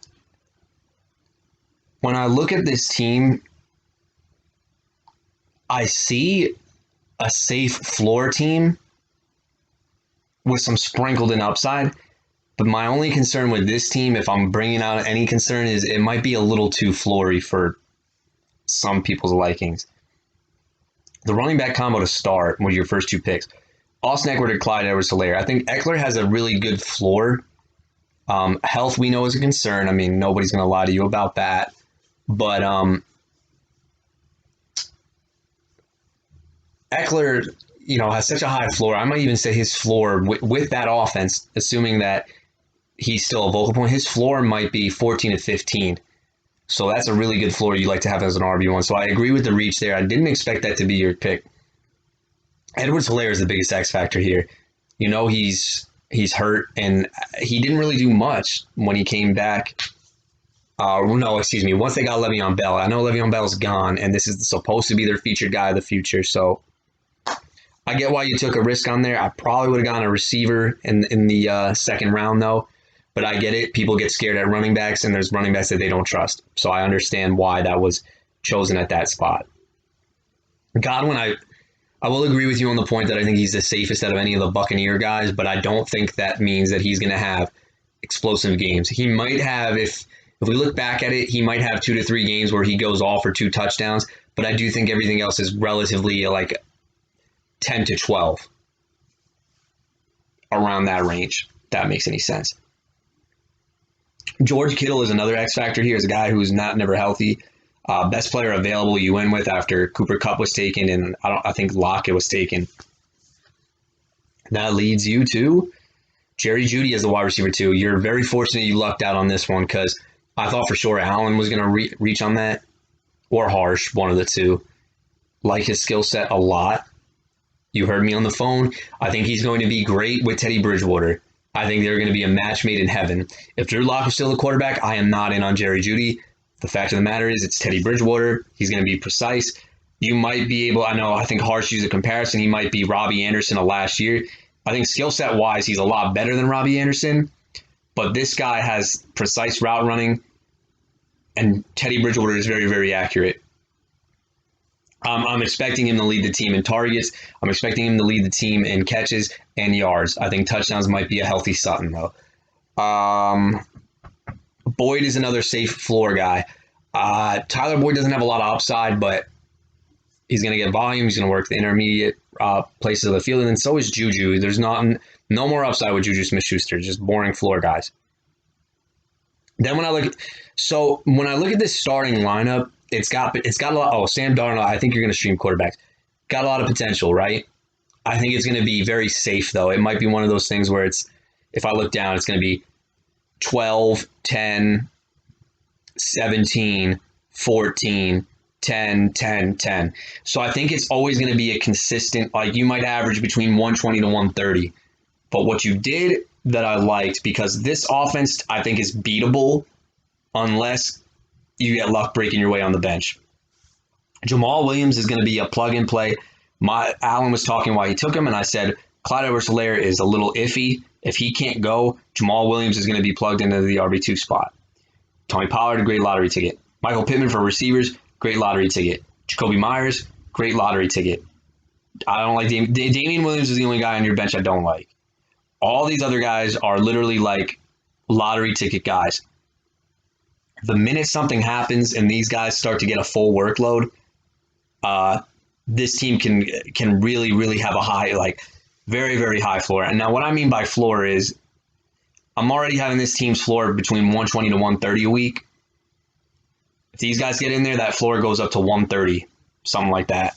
Speaker 1: When I look at this team, I see a safe floor team with some sprinkled in upside. But my only concern with this team, if I'm bringing out any concern, is it might be a little too floory for some people's likings. The running back combo to start with your first two picks, Austin Eckler to Clyde Edwards-Helaire. I think Eckler has a really good floor. Health we know is a concern. I mean, nobody's going to lie to you about that. But
Speaker 2: Eckler, has such a high floor. I might even say his floor with that offense, assuming that he's still a vocal point, his floor might be 14 to 15. So that's a really good floor you like to have as an RB1. So I agree with the reach there. I didn't expect that to be your pick. Edwards-Helaire is the biggest X factor here. He's hurt, and he didn't really do much when he came back. No, excuse me. Once they got Le'Veon Bell, I know Le'Veon Bell's gone, and this is supposed to be their featured guy of the future. So I get why you took a risk on there. I probably would have gone a receiver in the second round, though. But I get it. People get scared at running backs, and there's running backs that they don't trust. So I understand why that was chosen at that spot. Godwin, I will agree with you on the point that I think he's the safest out of any of the Buccaneer guys, but I don't think that means that he's going to have explosive games. He might have, if we look back at it, he might have 2 to 3 games where he goes all for 2 touchdowns, but I do think everything else is relatively like 10 to 12 around that range, if that makes any sense. George Kittle is another X factor here. Is a guy who's never healthy. Best player available you win with after Cooper Kupp was taken, and I think Lockett was taken. That leads you to Jerry Jeudy as the wide receiver 2. You're very fortunate you lucked out on this one because I thought for sure Allen was going to reach on that, or Harsh, one of the two. Like his skill set a lot. You heard me on the phone. I think he's going to be great with Teddy Bridgewater. I think they're going to be a match made in heaven. If Drew Lock is still the quarterback, I am not in on Jerry Jeudy. The fact of the matter is it's Teddy Bridgewater. He's going to be precise. You might be able, I think Harsh used a comparison. He might be Robbie Anderson of last year. I think skill set wise, he's a lot better than Robbie Anderson. But this guy has precise route running, and Teddy Bridgewater is very, very accurate. I'm expecting him to lead the team in targets. I'm expecting him to lead the team in catches and yards. I think touchdowns might be a healthy Sutton, though. Boyd is another safe floor guy. Tyler Boyd doesn't have a lot of upside, but he's going to get volume. He's going to work the intermediate places of the field, and then so is Juju. There's no more upside with Juju Smith-Schuster. Just boring floor guys. Then when I look at this starting lineup, it's got a lot. Oh, Sam Darnold. I think you're going to stream quarterbacks. Got a lot of potential, right? I think it's going to be very safe, though. It might be one of those things where if I look down, it's going to be 12, 10, 17, 14, 10, 10, 10. So I think it's always going to be a consistent, like you might average between 120 to 130. But what you did that I liked, because this offense I think is beatable unless you get luck breaking your way on the bench. Jamal Williams is going to be a plug and play. Alan was talking why he took him, and I said Clyde Edwards-Helaire is a little iffy. If he can't go, Jamal Williams is going to be plugged into the RB2 spot. Tony Pollard, a great lottery ticket. Michael Pittman for receivers, great lottery ticket. Jacoby Myers, great lottery ticket. I don't like Damian Williams is the only guy on your bench I don't like. All these other guys are literally like lottery ticket guys. The minute something happens and these guys start to get a full workload, this team can really, really have a high, like very, very high floor. And now what I mean by floor is I'm already having this team's floor between 120 to 130 a week. If these guys get in there, that floor goes up to 130, something like that.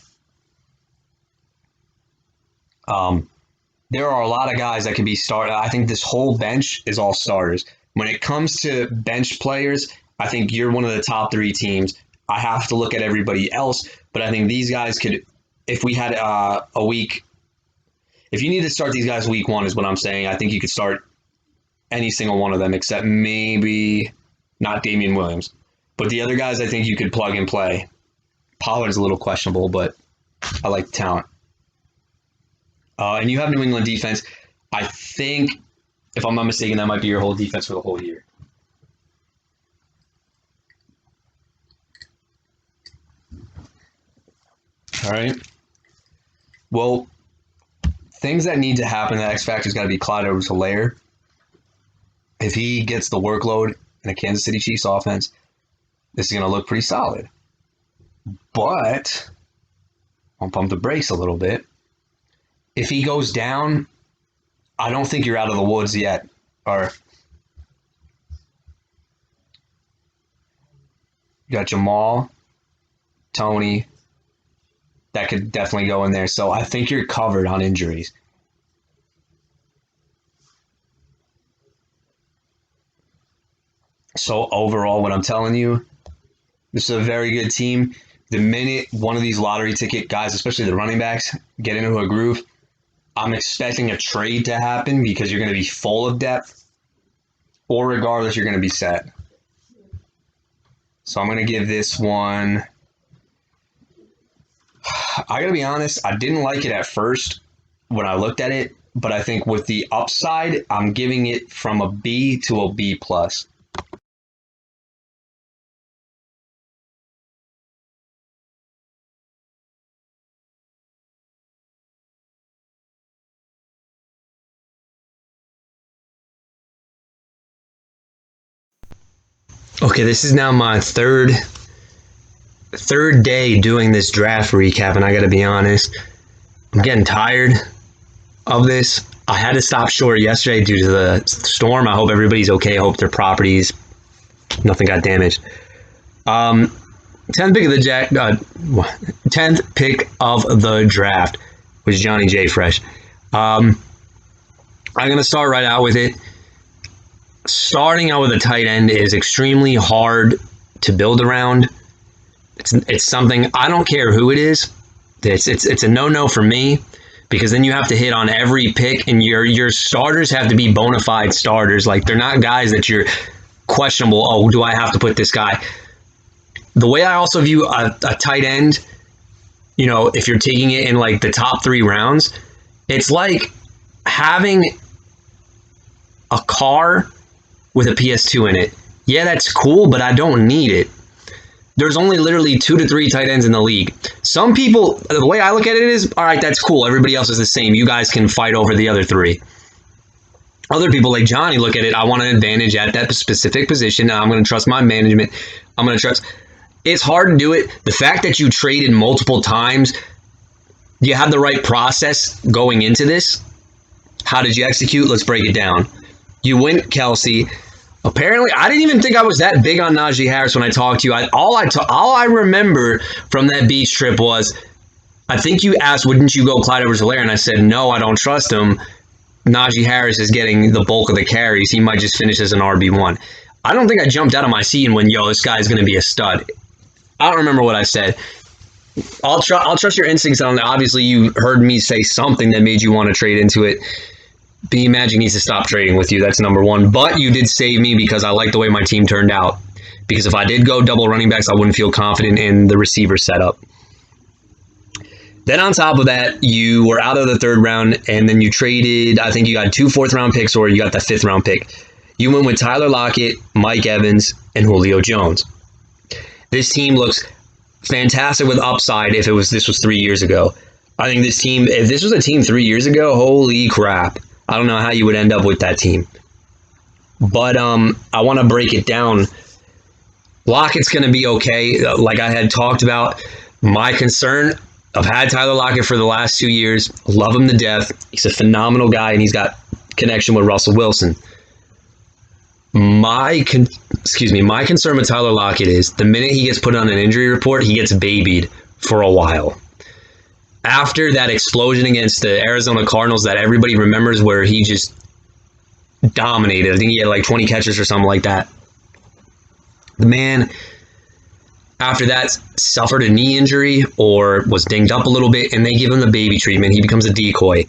Speaker 2: There are a lot of guys that can be started. I think this whole bench is all starters. When it comes to bench players, I think you're one of the top 3 teams. I have to look at everybody else, but I think these guys could, if we had a week, if you need to start these guys week 1 is what I'm saying, I think you could start any single one of them except maybe not Damian Williams. But the other guys I think you could plug and play. Pollard's a little questionable, but I like the talent. And you have New England defense. I think, if I'm not mistaken, that might be your whole defense for the whole year. All right. Well, things that need to happen, the X Factor's got to be Clyde Edwards-Helaire. If he gets the workload in a Kansas City Chiefs offense, this is going to look pretty solid. But I'll pump the brakes a little bit. If he goes down, I don't think you're out of the woods yet. Or you got Jamal, Tony,
Speaker 1: that could definitely go in there. So I think you're covered on injuries. So overall, what I'm telling you, this is a very good team. The minute one of these lottery ticket guys, especially the running backs, get into a groove, I'm expecting a trade to happen because you're going to be full of depth, or regardless, you're going to be set. So I'm going to give this one. I got to be honest, I didn't like it at first when I looked at it, but I think with the upside, I'm giving it from a B to a B plus. Okay, this is now my third day doing this draft recap, and I gotta be honest, I'm getting tired of this. I had to stop short yesterday due to the storm. I hope everybody's okay. I hope their properties, nothing got damaged. 10th pick of the 10th pick of the draft was Johnny J. Fresh. I'm gonna start right out with it. Starting out with a tight end is extremely hard to build around. It's something, I don't care who it is. It's a no-no for me, because then you have to hit on every pick, and your starters have to be bona fide starters. Like, they're not guys that you're questionable. Oh, do I have to put this guy? The way I also view a tight end, if you're taking it in like the top 3 rounds, it's like having a car with a PS2 in it. Yeah, that's cool, but I don't need it. There's only literally 2 to 3 tight ends in the league. Some people, the way I look at it is, all right, that's cool. Everybody else is the same. You guys can fight over the other 3. Other people like Johnny look at it, I want an advantage at that specific position. Now I'm going to trust my management. I'm going to trust. It's hard to do it. The fact that you traded multiple times, you have the right process going into this. How did you execute? Let's break it down. You went Kelsey. Apparently, I didn't even think I was that big on Najee Harris when I talked to you. All I remember from that beach trip was, I think you asked, wouldn't you go Clyde Edwards-Helaire? And I said, no, I don't trust him. Najee Harris is getting the bulk of the carries. He might just finish as an RB1. I don't think I jumped out of my seat and went, yo, this guy's going to be a stud. I don't remember what I said. I'll trust your instincts on it. Obviously, you heard me say something that made you want to trade into it. B Magic needs to stop trading with you. That's number one. But you did save me because I like the way my team turned out. Because if I did go double running backs, I wouldn't feel confident in the receiver setup. Then on top of that, you were out of the 3rd round, and then you traded, I think you got 2 4th-round picks, or you got the 5th-round pick. You went with Tyler Lockett, Mike Evans, and Julio Jones. This team looks fantastic with upside if this was 3 years ago. I think this team, if this was a team 3 years ago, holy crap. I don't know how you would end up with that team. But I want to break it down. Lockett's going to be okay. Like I had talked about, my concern, I've had Tyler Lockett for the last 2 years. Love him to death. He's a phenomenal guy, and he's got connection with Russell Wilson. My concern with Tyler Lockett is the minute he gets put on an injury report, he gets babied for a while. After that explosion against the Arizona Cardinals that everybody remembers, where he just dominated. I think he had like 20 catches or something like that. The man, after that, suffered a knee injury or was dinged up a little bit, and they give him the baby treatment. He becomes a decoy.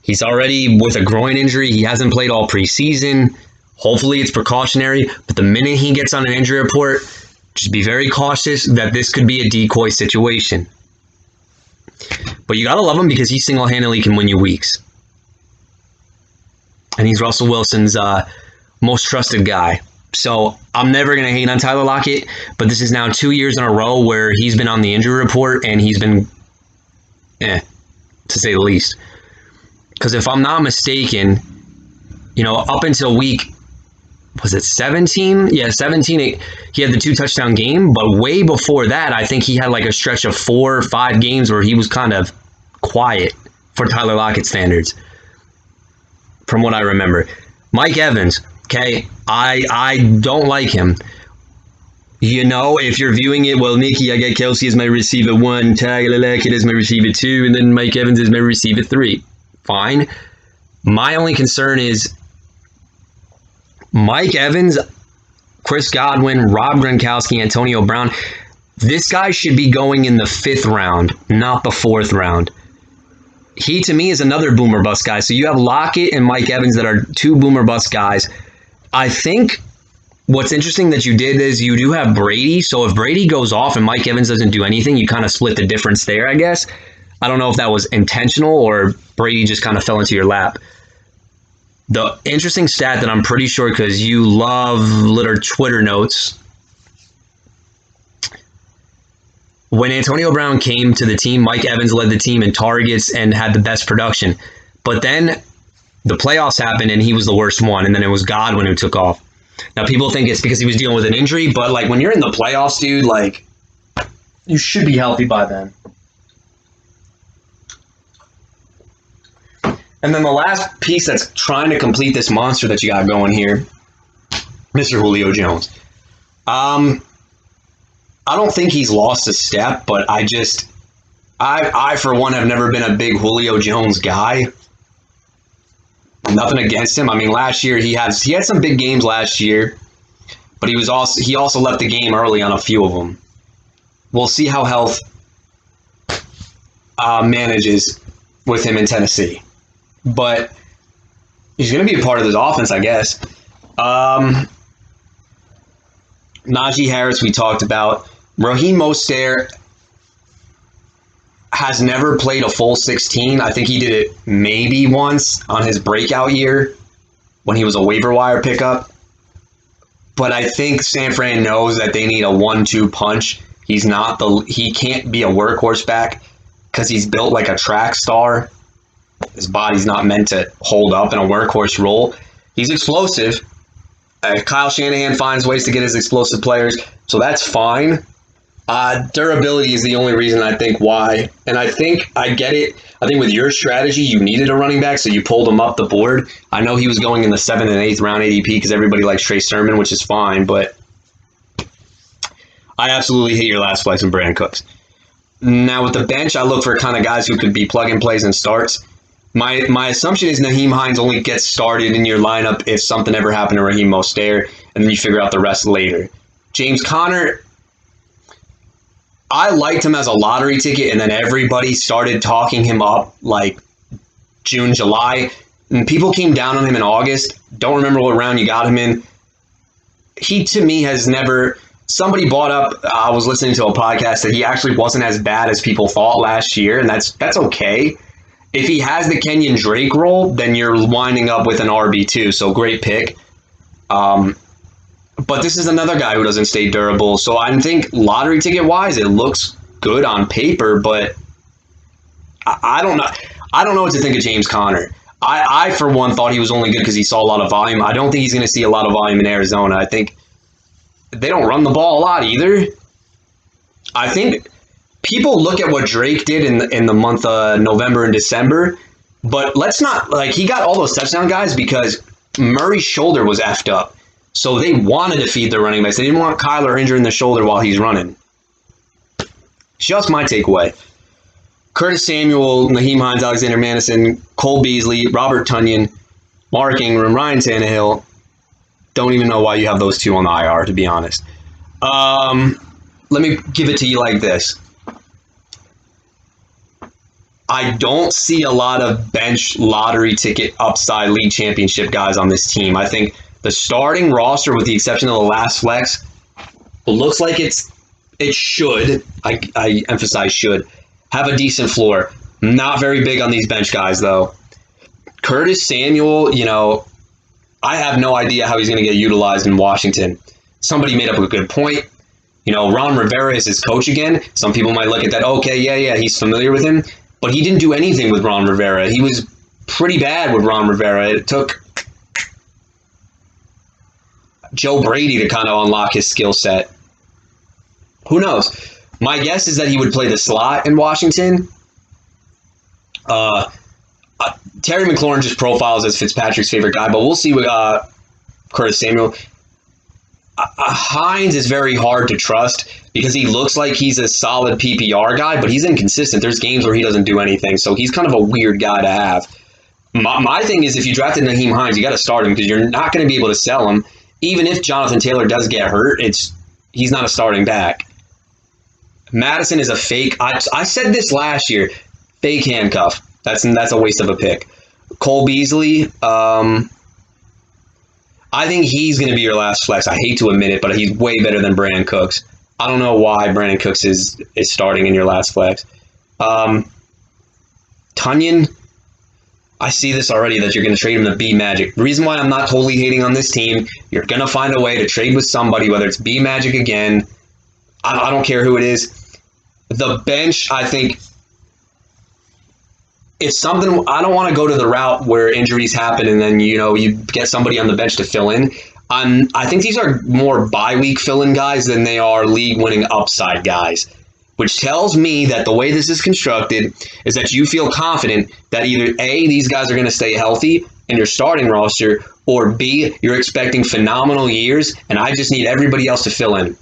Speaker 1: He's already with a groin injury. He hasn't played all preseason. Hopefully it's precautionary, but the minute he gets on an injury report, just be very cautious that this could be a decoy situation. But you got to love him because he single-handedly can win you weeks. And he's Russell Wilson's most trusted guy. So I'm never going to hate on Tyler Lockett, but this is now 2 years in a row where he's been on the injury report, and he's been, to say the least. Because if I'm not mistaken, up until week, was it 17? Yeah, 17. He had the 2-touchdown game, but way before that, I think he had like a stretch of 4 or 5 games where he was kind of quiet for Tyler Lockett standards, from what I remember. Mike Evans, okay, I don't like him.
Speaker 2: if you're viewing it, well, Nikki, I got Kelsey as my receiver 1, Tyler Lockett as my receiver 2, and then Mike Evans as my receiver 3. Fine. My only concern is Mike Evans, Chris Godwin, Rob Gronkowski, Antonio Brown. This guy should be going in the 5th round, not the 4th round. He, to me, is another boomer bust guy. So you have Lockett and Mike Evans that are 2 boomer bust guys. I think what's interesting that you did is you do have Brady. So if Brady goes off and Mike Evans doesn't do anything, you kind of split the difference there, I guess. I don't know if that was intentional or Brady just kind of fell into your lap. The interesting stat that I'm pretty sure, because you love little Twitter notes, when Antonio Brown came to the team, Mike Evans led the team in targets and had the best production. But then the playoffs happened and he was the worst one, and then it was Godwin who took off. Now, people think it's because he was dealing with an injury, but like when you're in the playoffs, dude, like you should be healthy by then. And then the last piece that's trying to complete this monster that you got going here, Mr. Julio Jones. I don't think he's lost a step, but I for one have never been a big Julio Jones guy. Nothing against him. I mean, last year he had some big games last year, but he also left the game early on a few of them. We'll see how health manages with him in Tennessee. But he's going to be a part of this offense, I guess. Najee Harris, we talked about. Raheem Mostert has never played a full 16. I think he did it maybe once on his breakout year when he was a waiver wire pickup. But I think San Fran knows that they need a 1-2 punch. He can't be a workhorse back because he's built like a track star. His body's not meant to hold up in a workhorse role. He's explosive. Kyle Shanahan finds ways to get his explosive players, so that's fine. Durability is the only reason I think why. And I think I get it. I think with your strategy, you needed a running back, so you pulled him up the board. I know he was going in the 7th and 8th round ADP because everybody likes Trey Sermon, which is fine, but I absolutely hate your last flex in Brandon Cooks. Now with the bench, I look for kind of guys who could be plug and plays and starts. My assumption is Nyheim Hines only gets started in your lineup if something ever happened to Raheem Mostert, and then you figure out the rest later. James Conner, I liked him as a lottery ticket, and then everybody started talking him up like June, July, and people came down on him in August. Don't remember what round you got him in. He, to me, has never... Somebody brought up, I was listening to a podcast, that he actually wasn't as bad as people thought last year, and that's okay. If he has the Kenyon Drake role, then you're winding up with an RB2, so great pick. But this is another guy who doesn't stay durable, so I think lottery ticket-wise, it looks good on paper, but I don't know. I don't know what to think of James Conner. I for one, thought he was only good because he saw a lot of volume. I don't think he's going to see a lot of volume in Arizona. I think they don't run the ball a lot either. I think people look at what Drake did in the month of November and December, but let's not, like, he got all those touchdown guys because Murray's shoulder was effed up. So they wanted to feed their running backs. They didn't want Kyler injuring the shoulder while he's running. Just my takeaway. Curtis Samuel, Nyheim Hines, Alexander Madison, Cole Beasley, Robert Tonyan, Mark Ingram, Ryan Tannehill. Don't even know why you have those two on the IR, to be honest. Let me give it to you like this. I don't see a lot of bench lottery ticket upside league championship guys on this team. I think the starting roster, with the exception of the last flex, looks like it should, I emphasize should, have a decent floor. Not very big on these bench guys, though. Curtis Samuel, I have no idea how he's going to get utilized in Washington. Somebody made up a good point. Ron Rivera is his coach again. Some people might look at that, okay, yeah, he's familiar with him. But he didn't do anything with Ron Rivera. He was pretty bad with Ron Rivera. It took Joe Brady to kind of unlock his skill set. Who knows? My guess is that he would play the slot in Washington. Terry McLaurin just profiles as Fitzpatrick's favorite guy, but we'll see with Curtis Samuel. Hines is very hard to trust because he looks like he's a solid PPR guy, but he's inconsistent. There's games where he doesn't do anything, so he's kind of a weird guy to have. My thing is, if you drafted Naheem Hines, you got to start him because you're not going to be able to sell him. Even if Jonathan Taylor does get hurt, he's not a starting back. Madison is a fake. I said this last year. Fake handcuff. That's a waste of a pick. Cole Beasley. I think he's going to be your last flex. I hate to admit it, but he's way better than Brandon Cooks. I don't know why Brandon Cooks is starting in your last flex. Tunyon. I see this already that you're going to trade him to B Magic. The reason why I'm not totally hating on this team, you're going to find a way to trade with somebody, whether it's B Magic again. I don't care who it is. The bench, I think, if something, I don't want to go to the route where injuries happen and then, you get somebody on the bench to fill in. I think these are more bye-week fill-in guys than they are league-winning upside guys, which tells me that the way this is constructed is that you feel confident that either A, these guys are going to stay healthy in your starting roster, or B, you're expecting phenomenal years, and I just need everybody else to fill in.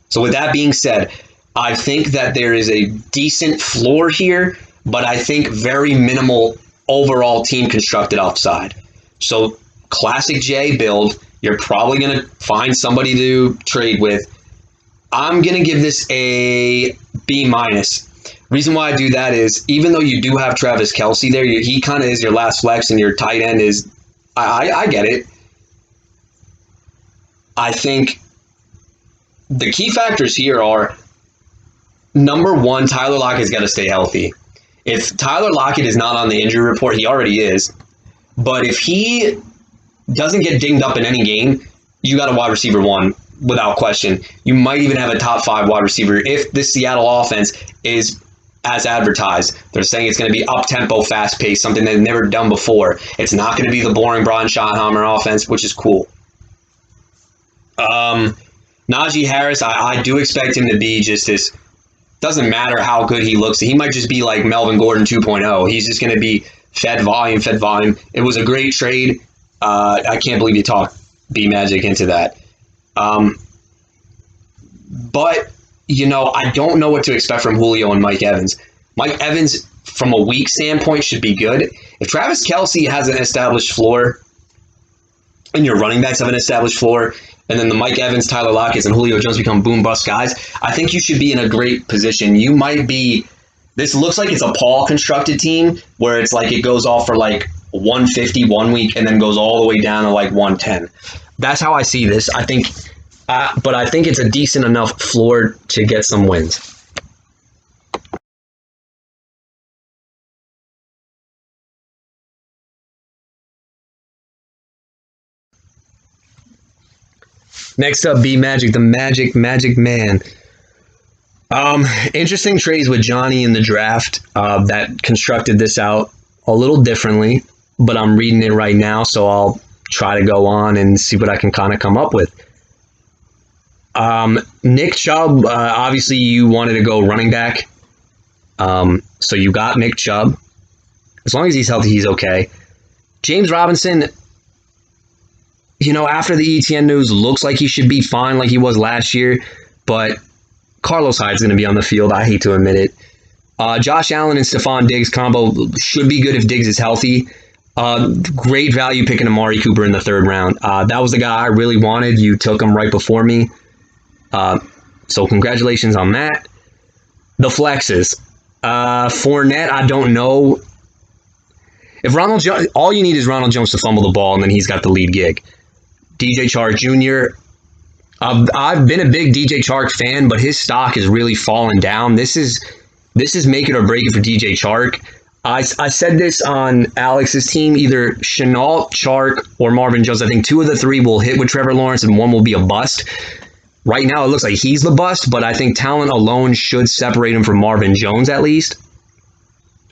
Speaker 2: So with that being said, I think that there is a decent floor here, but I think very minimal overall team constructed upside. So classic J build, you're probably going to find somebody to trade with. I'm going to give this a B-. Reason why I do that is, even though you do have Travis Kelce there, he kind of is your last flex and your tight end is, I get it. I think the key factors here are, number one, Tyler Lockett's got to stay healthy. If Tyler Lockett is not on the injury report, he already is. But if he doesn't get dinged up in any game, you got a wide receiver one without question. You might even have a top 5 wide receiver if the Seattle offense is as advertised. They're saying it's going to be up-tempo, fast-paced, something they've never done before. It's not going to be the boring Brian Schottenheimer offense, which is cool. Najee Harris, I do expect him to be just this. Doesn't matter how good he looks. He might just be like Melvin Gordon 2.0. He's just going to be fed volume. It was a great trade. I can't believe you talked B Magic into that. But, I don't know what to expect from Julio and Mike Evans. Mike Evans, from a week standpoint, should be good. If Travis Kelce has an established floor and your running backs have an established floor, and then the Mike Evans, Tyler Lockett, and Julio Jones become boom-bust guys, I think you should be in a great position. You might be – this looks like it's a Paul-constructed team where it's like it goes off for like 150 one week and then goes all the way down to like 110. That's how I see this. I think but I think it's a decent enough floor to get some wins. Next up, B Magic, the Magic Man. Interesting trades with Johnny in the draft that constructed this out a little differently, but I'm reading it right now, so I'll try to go on and see what I can kind of come up with. Nick Chubb, obviously you wanted to go running back, so you got Nick Chubb. As long as he's healthy, he's okay. James Robinson, after the ETN news, looks like he should be fine like he was last year, but Carlos Hyde's going to be on the field. I hate to admit it. Josh Allen and Stephon Diggs combo should be good if Diggs is healthy. Great value picking Amari Cooper in the 3rd round. That was the guy I really wanted. You took him right before me. So congratulations on that. The flexes. Fournette, I don't know. If all you need is Ronald Jones to fumble the ball, and then he's got the lead gig. DJ Chark Jr., I've been a big DJ Chark fan, but his stock has really fallen down. This is make it or break it for DJ Chark. I said this on Alex's team, either Shenault, Chark, or Marvin Jones. I think 2 of the 3 will hit with Trevor Lawrence, and 1 will be a bust. Right now, it looks like he's the bust, but I think talent alone should separate him from Marvin Jones at least.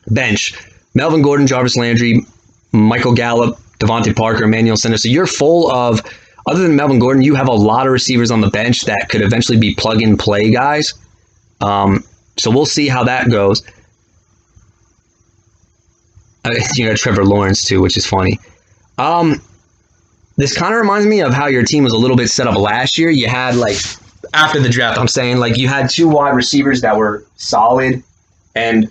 Speaker 2: Bench. Melvin Gordon, Jarvis Landry, Michael Gallup, Devontae Parker, Emmanuel Sanders. So you're full of, other than Melvin Gordon, you have a lot of receivers on the bench that could eventually be plug-and-play guys. So we'll see how that goes. Trevor Lawrence too, which is funny. This kind of reminds me of how your team was a little bit set up last year. You had like after the draft, I'm saying like you had two wide receivers that were solid, and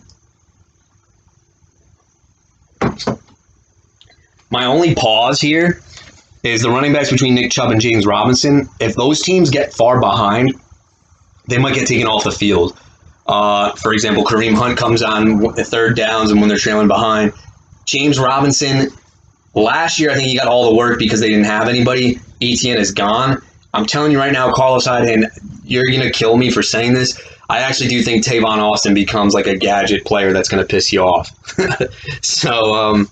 Speaker 2: my only pause here is the running backs between Nick Chubb and James Robinson. If those teams get far behind, they might get taken off the field. For example, Kareem Hunt comes on third downs and when they're trailing behind. James Robinson, last year I think he got all the work because they didn't have anybody. ETN is gone. I'm telling you right now, Carlos Hyde, and you're going to kill me for saying this. I actually do think Tavon Austin becomes like a gadget player that's going to piss you off. So,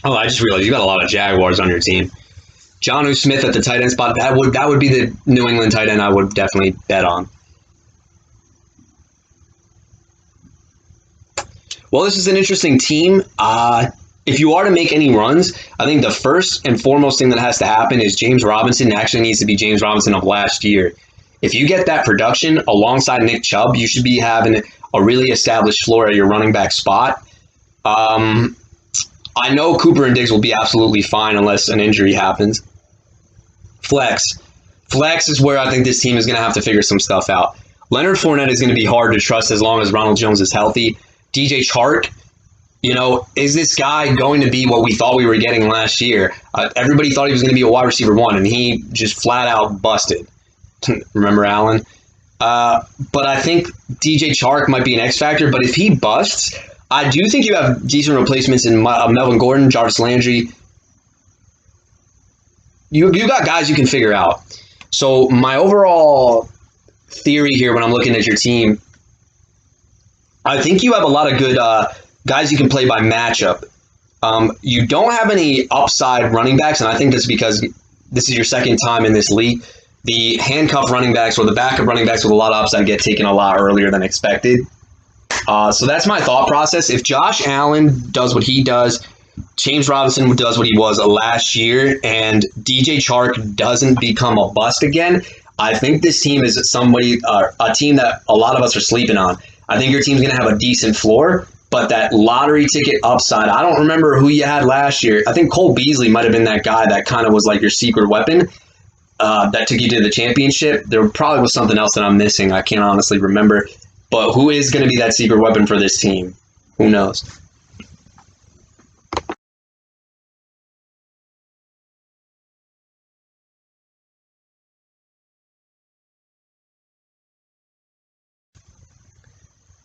Speaker 2: I just realized you got a lot of Jaguars on your team. Jonnu Smith at the tight end spot, that would be the New England tight end I would definitely bet on. Well, this is an interesting team. If you are to make any runs, I think the first and foremost thing that has to happen is James Robinson actually needs to be James Robinson of last year. If you get that production alongside Nick Chubb, you should be having a really established floor at your running back spot. I know Cooper and Diggs will be absolutely fine unless an injury happens. Flex is where I think this team is going to have to figure some stuff out. Leonard Fournette is going to be hard to trust as long as Ronald Jones is healthy. DJ Chark, is this guy going to be what we thought we were getting last year? Everybody thought he was going to be a wide receiver one, and he just flat out busted. Remember Allen? But I think DJ Chark might be an X factor, but if he busts, I do think you have decent replacements in Melvin Gordon, Jarvis Landry. You got guys you can figure out. So my overall theory here when I'm looking at your team, I think you have a lot of good guys you can play by matchup. You don't have any upside running backs, and I think that's because this is your second time in this league. The handcuff running backs or the backup running backs with a lot of upside get taken a lot earlier than expected. So that's my thought process. If Josh Allen does what he does, James Robinson does what he was last year, and DJ Chark doesn't become a bust again, I think this team is a team that a lot of us are sleeping on. I think your team's going to have a decent floor, but that lottery ticket upside, I don't remember who you had last year. I think Cole Beasley might have been that guy that kind of was like your secret weapon that took you to the championship. There probably was something else that I'm missing. I can't honestly remember. But who is going to be that secret weapon for this team? Who knows?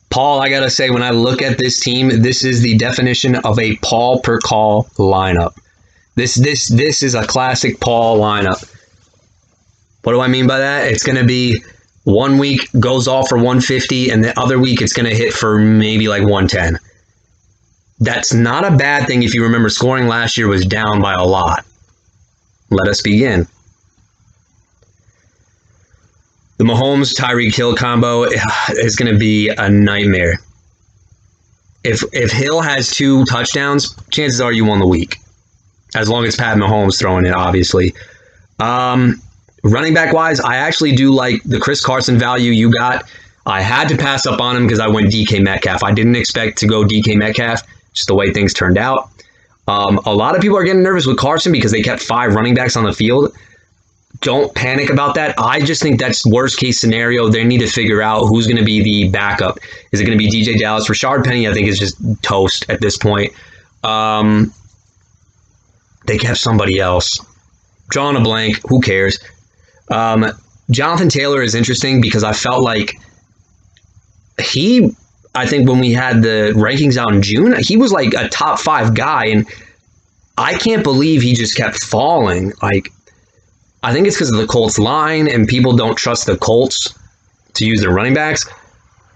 Speaker 2: Paul, I got to say, when I look at this team, this is the definition of a Paul per call lineup. This is a classic Paul lineup. What do I mean by that? It's going to be 1 week goes off for 150, and the other week it's going to hit for maybe like 110. That's not a bad thing if you remember scoring last year was down by a lot. Let us begin. The Mahomes Tyreek Hill combo is going to be a nightmare. If Hill has 2 touchdowns, chances are you won the week. As long as Pat Mahomes throwing it, obviously. Running back wise, I actually do like the Chris Carson value you got. I had to pass up on him because I went DK Metcalf. I didn't expect to go DK Metcalf, just the way things turned out. A lot of people are getting nervous with Carson because they kept 5 running backs on the field. Don't panic about that. I just think that's worst case scenario. They need to figure out who's going to be the backup. Is it going to be DJ Dallas? Rashard Penny, I think, is just toast at this point. They kept somebody else. Drawing a blank. Who cares? Jonathan Taylor is interesting because I felt like I think when we had the rankings out in June, he was like a top 5 guy, and I can't believe he just kept falling. I think it's because of the Colts line, and people don't trust the Colts to use their running backs.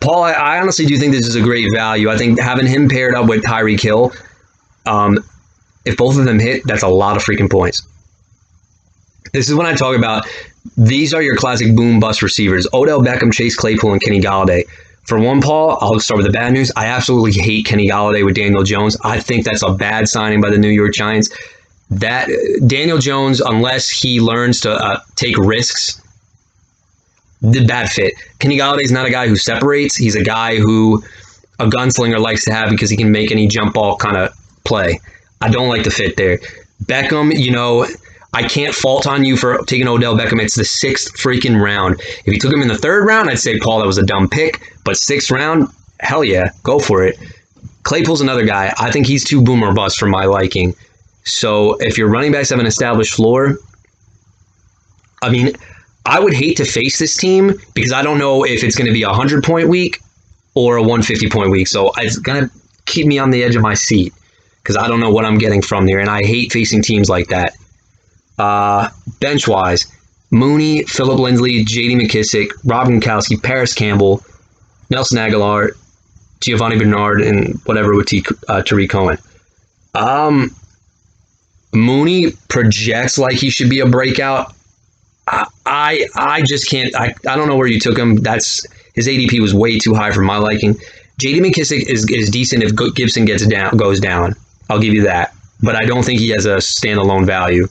Speaker 2: Paul, I honestly do think this is a great value. I think having him paired up with Tyreek Hill, if both of them hit, that's a lot of freaking points. This is when I talk about these are your classic boom bust receivers: Odell Beckham, Chase Claypool, and Kenny Galladay. For one, Paul, I'll start with the bad news. I absolutely hate Kenny Galladay with Daniel Jones. I think that's a bad signing by the New York Giants. That Daniel Jones, unless he learns to take risks, the bad fit. Kenny Galladay is not a guy who separates. He's a guy who a gunslinger likes to have because he can make any jump ball kind of play. I don't like the fit there. Beckham, I can't fault on you for taking Odell Beckham. It's the 6th freaking round. If you took him in the 3rd round, I'd say, Paul, that was a dumb pick. But 6th round, hell yeah, go for it. Claypool's another guy. I think he's too boom or bust for my liking. So if your running backs have an established floor, I mean, I would hate to face this team because I don't know if it's going to be a 100-point week or a 150-point week. So it's going to keep me on the edge of my seat because I don't know what I'm getting from there. And I hate facing teams like that. Bench-wise, Mooney, Phillip Lindsay, J.D. McKissick, Rob Gronkowski, Paris Campbell, Nelson Aguilar, Giovanni Bernard, and whatever with Tariq Cohen. Mooney projects like he should be a breakout. I just can't. I don't know where you took him. His ADP was way too high for my liking. J.D. McKissick is decent if Gibson goes down. I'll give you that. But I don't think he has a standalone value.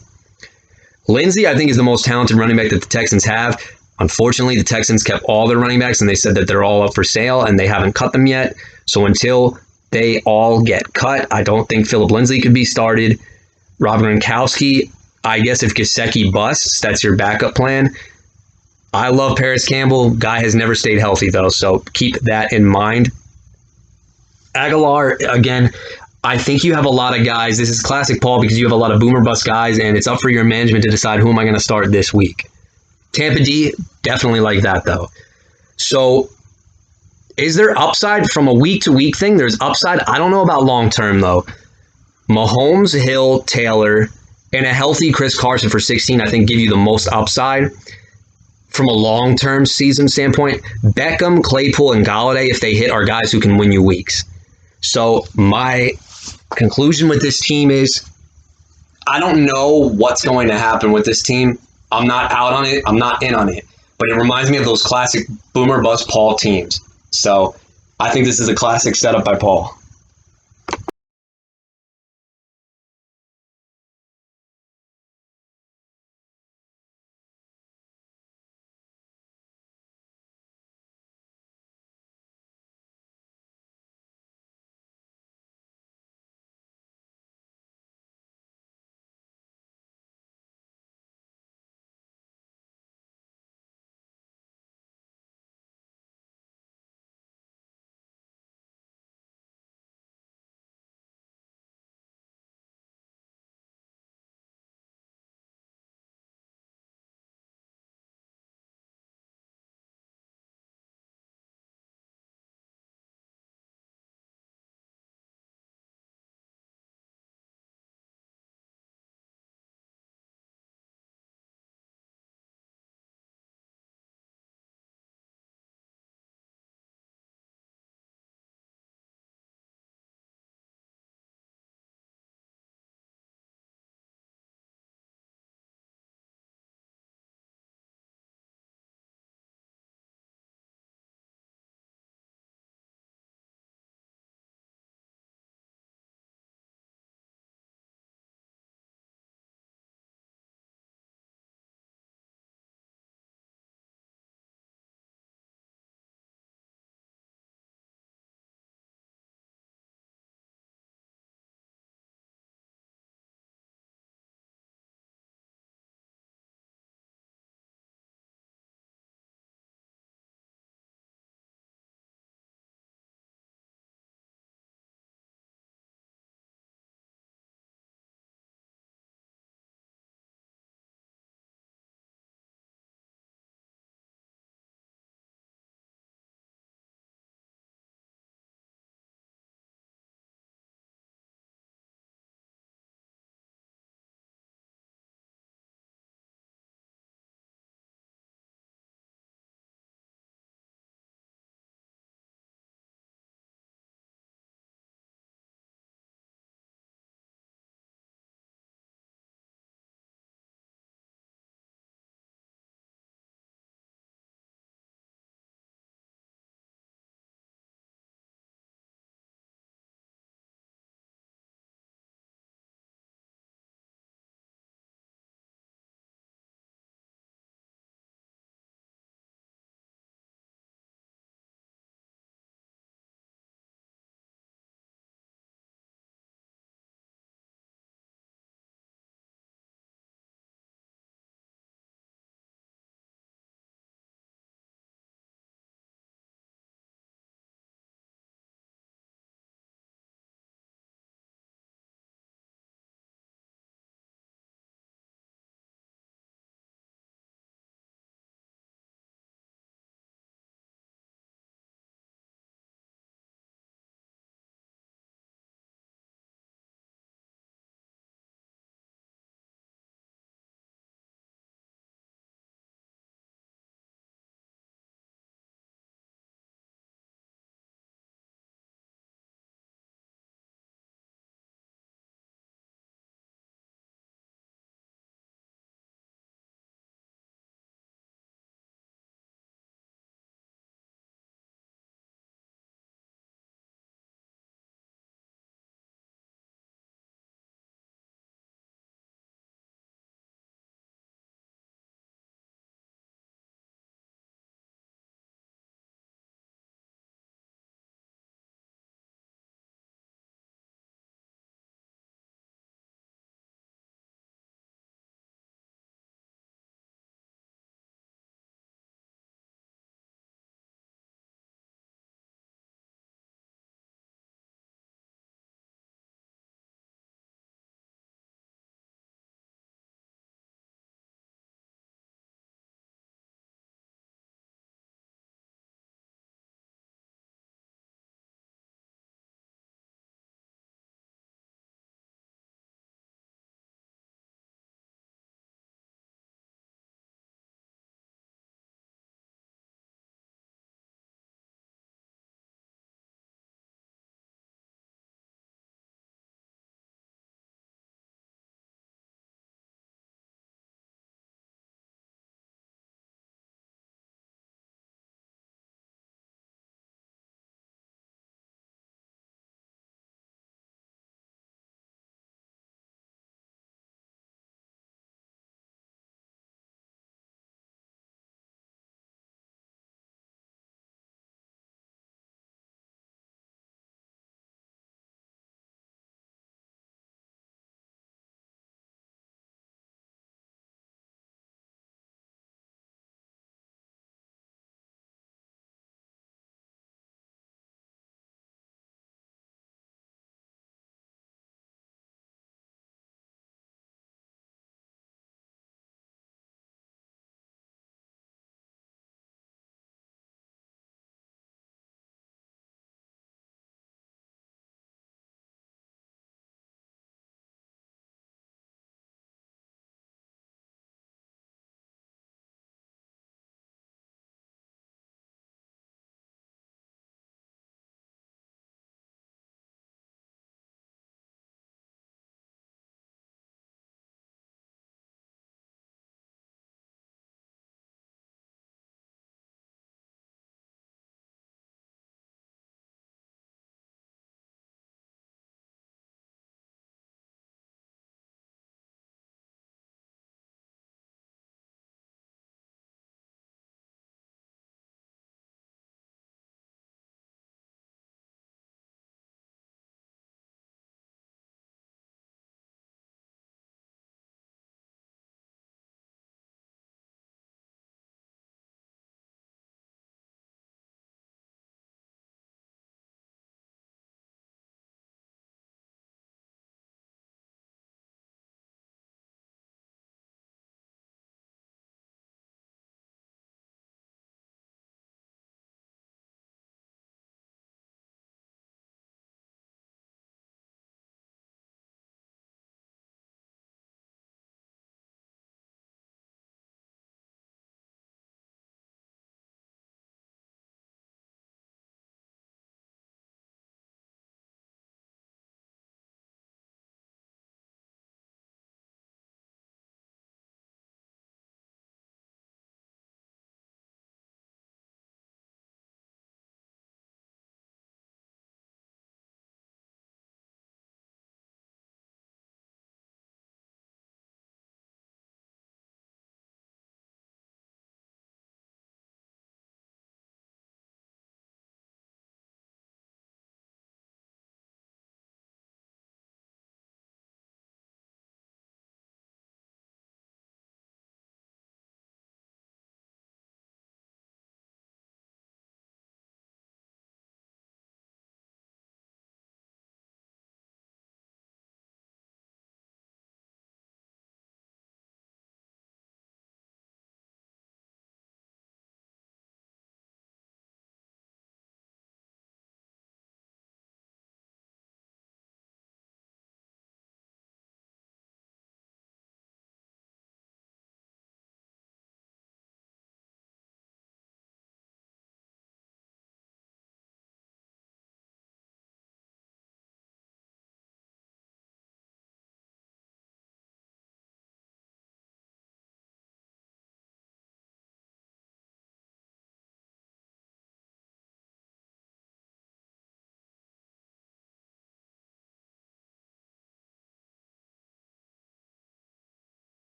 Speaker 2: Lindsey, I think, is the most talented running back that the Texans have. Unfortunately, the Texans kept all their running backs, and they said that they're all up for sale, and they haven't cut them yet. So until they all get cut, I don't think Phillip Lindsay could be started. Rob Gronkowski, I guess if Gesicki busts, that's your backup plan. I love Paris Campbell. Guy has never stayed healthy, though, so keep that in mind. Aguilar, again, I think you have a lot of guys. This is classic Paul because you have a lot of boomer bust guys, and it's up for your management to decide who am I going to start this week. Tampa D, definitely like that, though. So is there upside from a week-to-week thing? There's upside. I don't know about long-term, though. Mahomes, Hill, Taylor, and a healthy Chris Carson for 16, I think, give you the most upside. From a long-term season standpoint, Beckham, Claypool, and Galladay, if they hit, are guys who can win you weeks. So my conclusion with this team is I don't know what's going to happen with this team. I'm not out on it. I'm not in on it. But it reminds me of those classic boomer bust Paul teams. So I think this is a classic setup by Paul.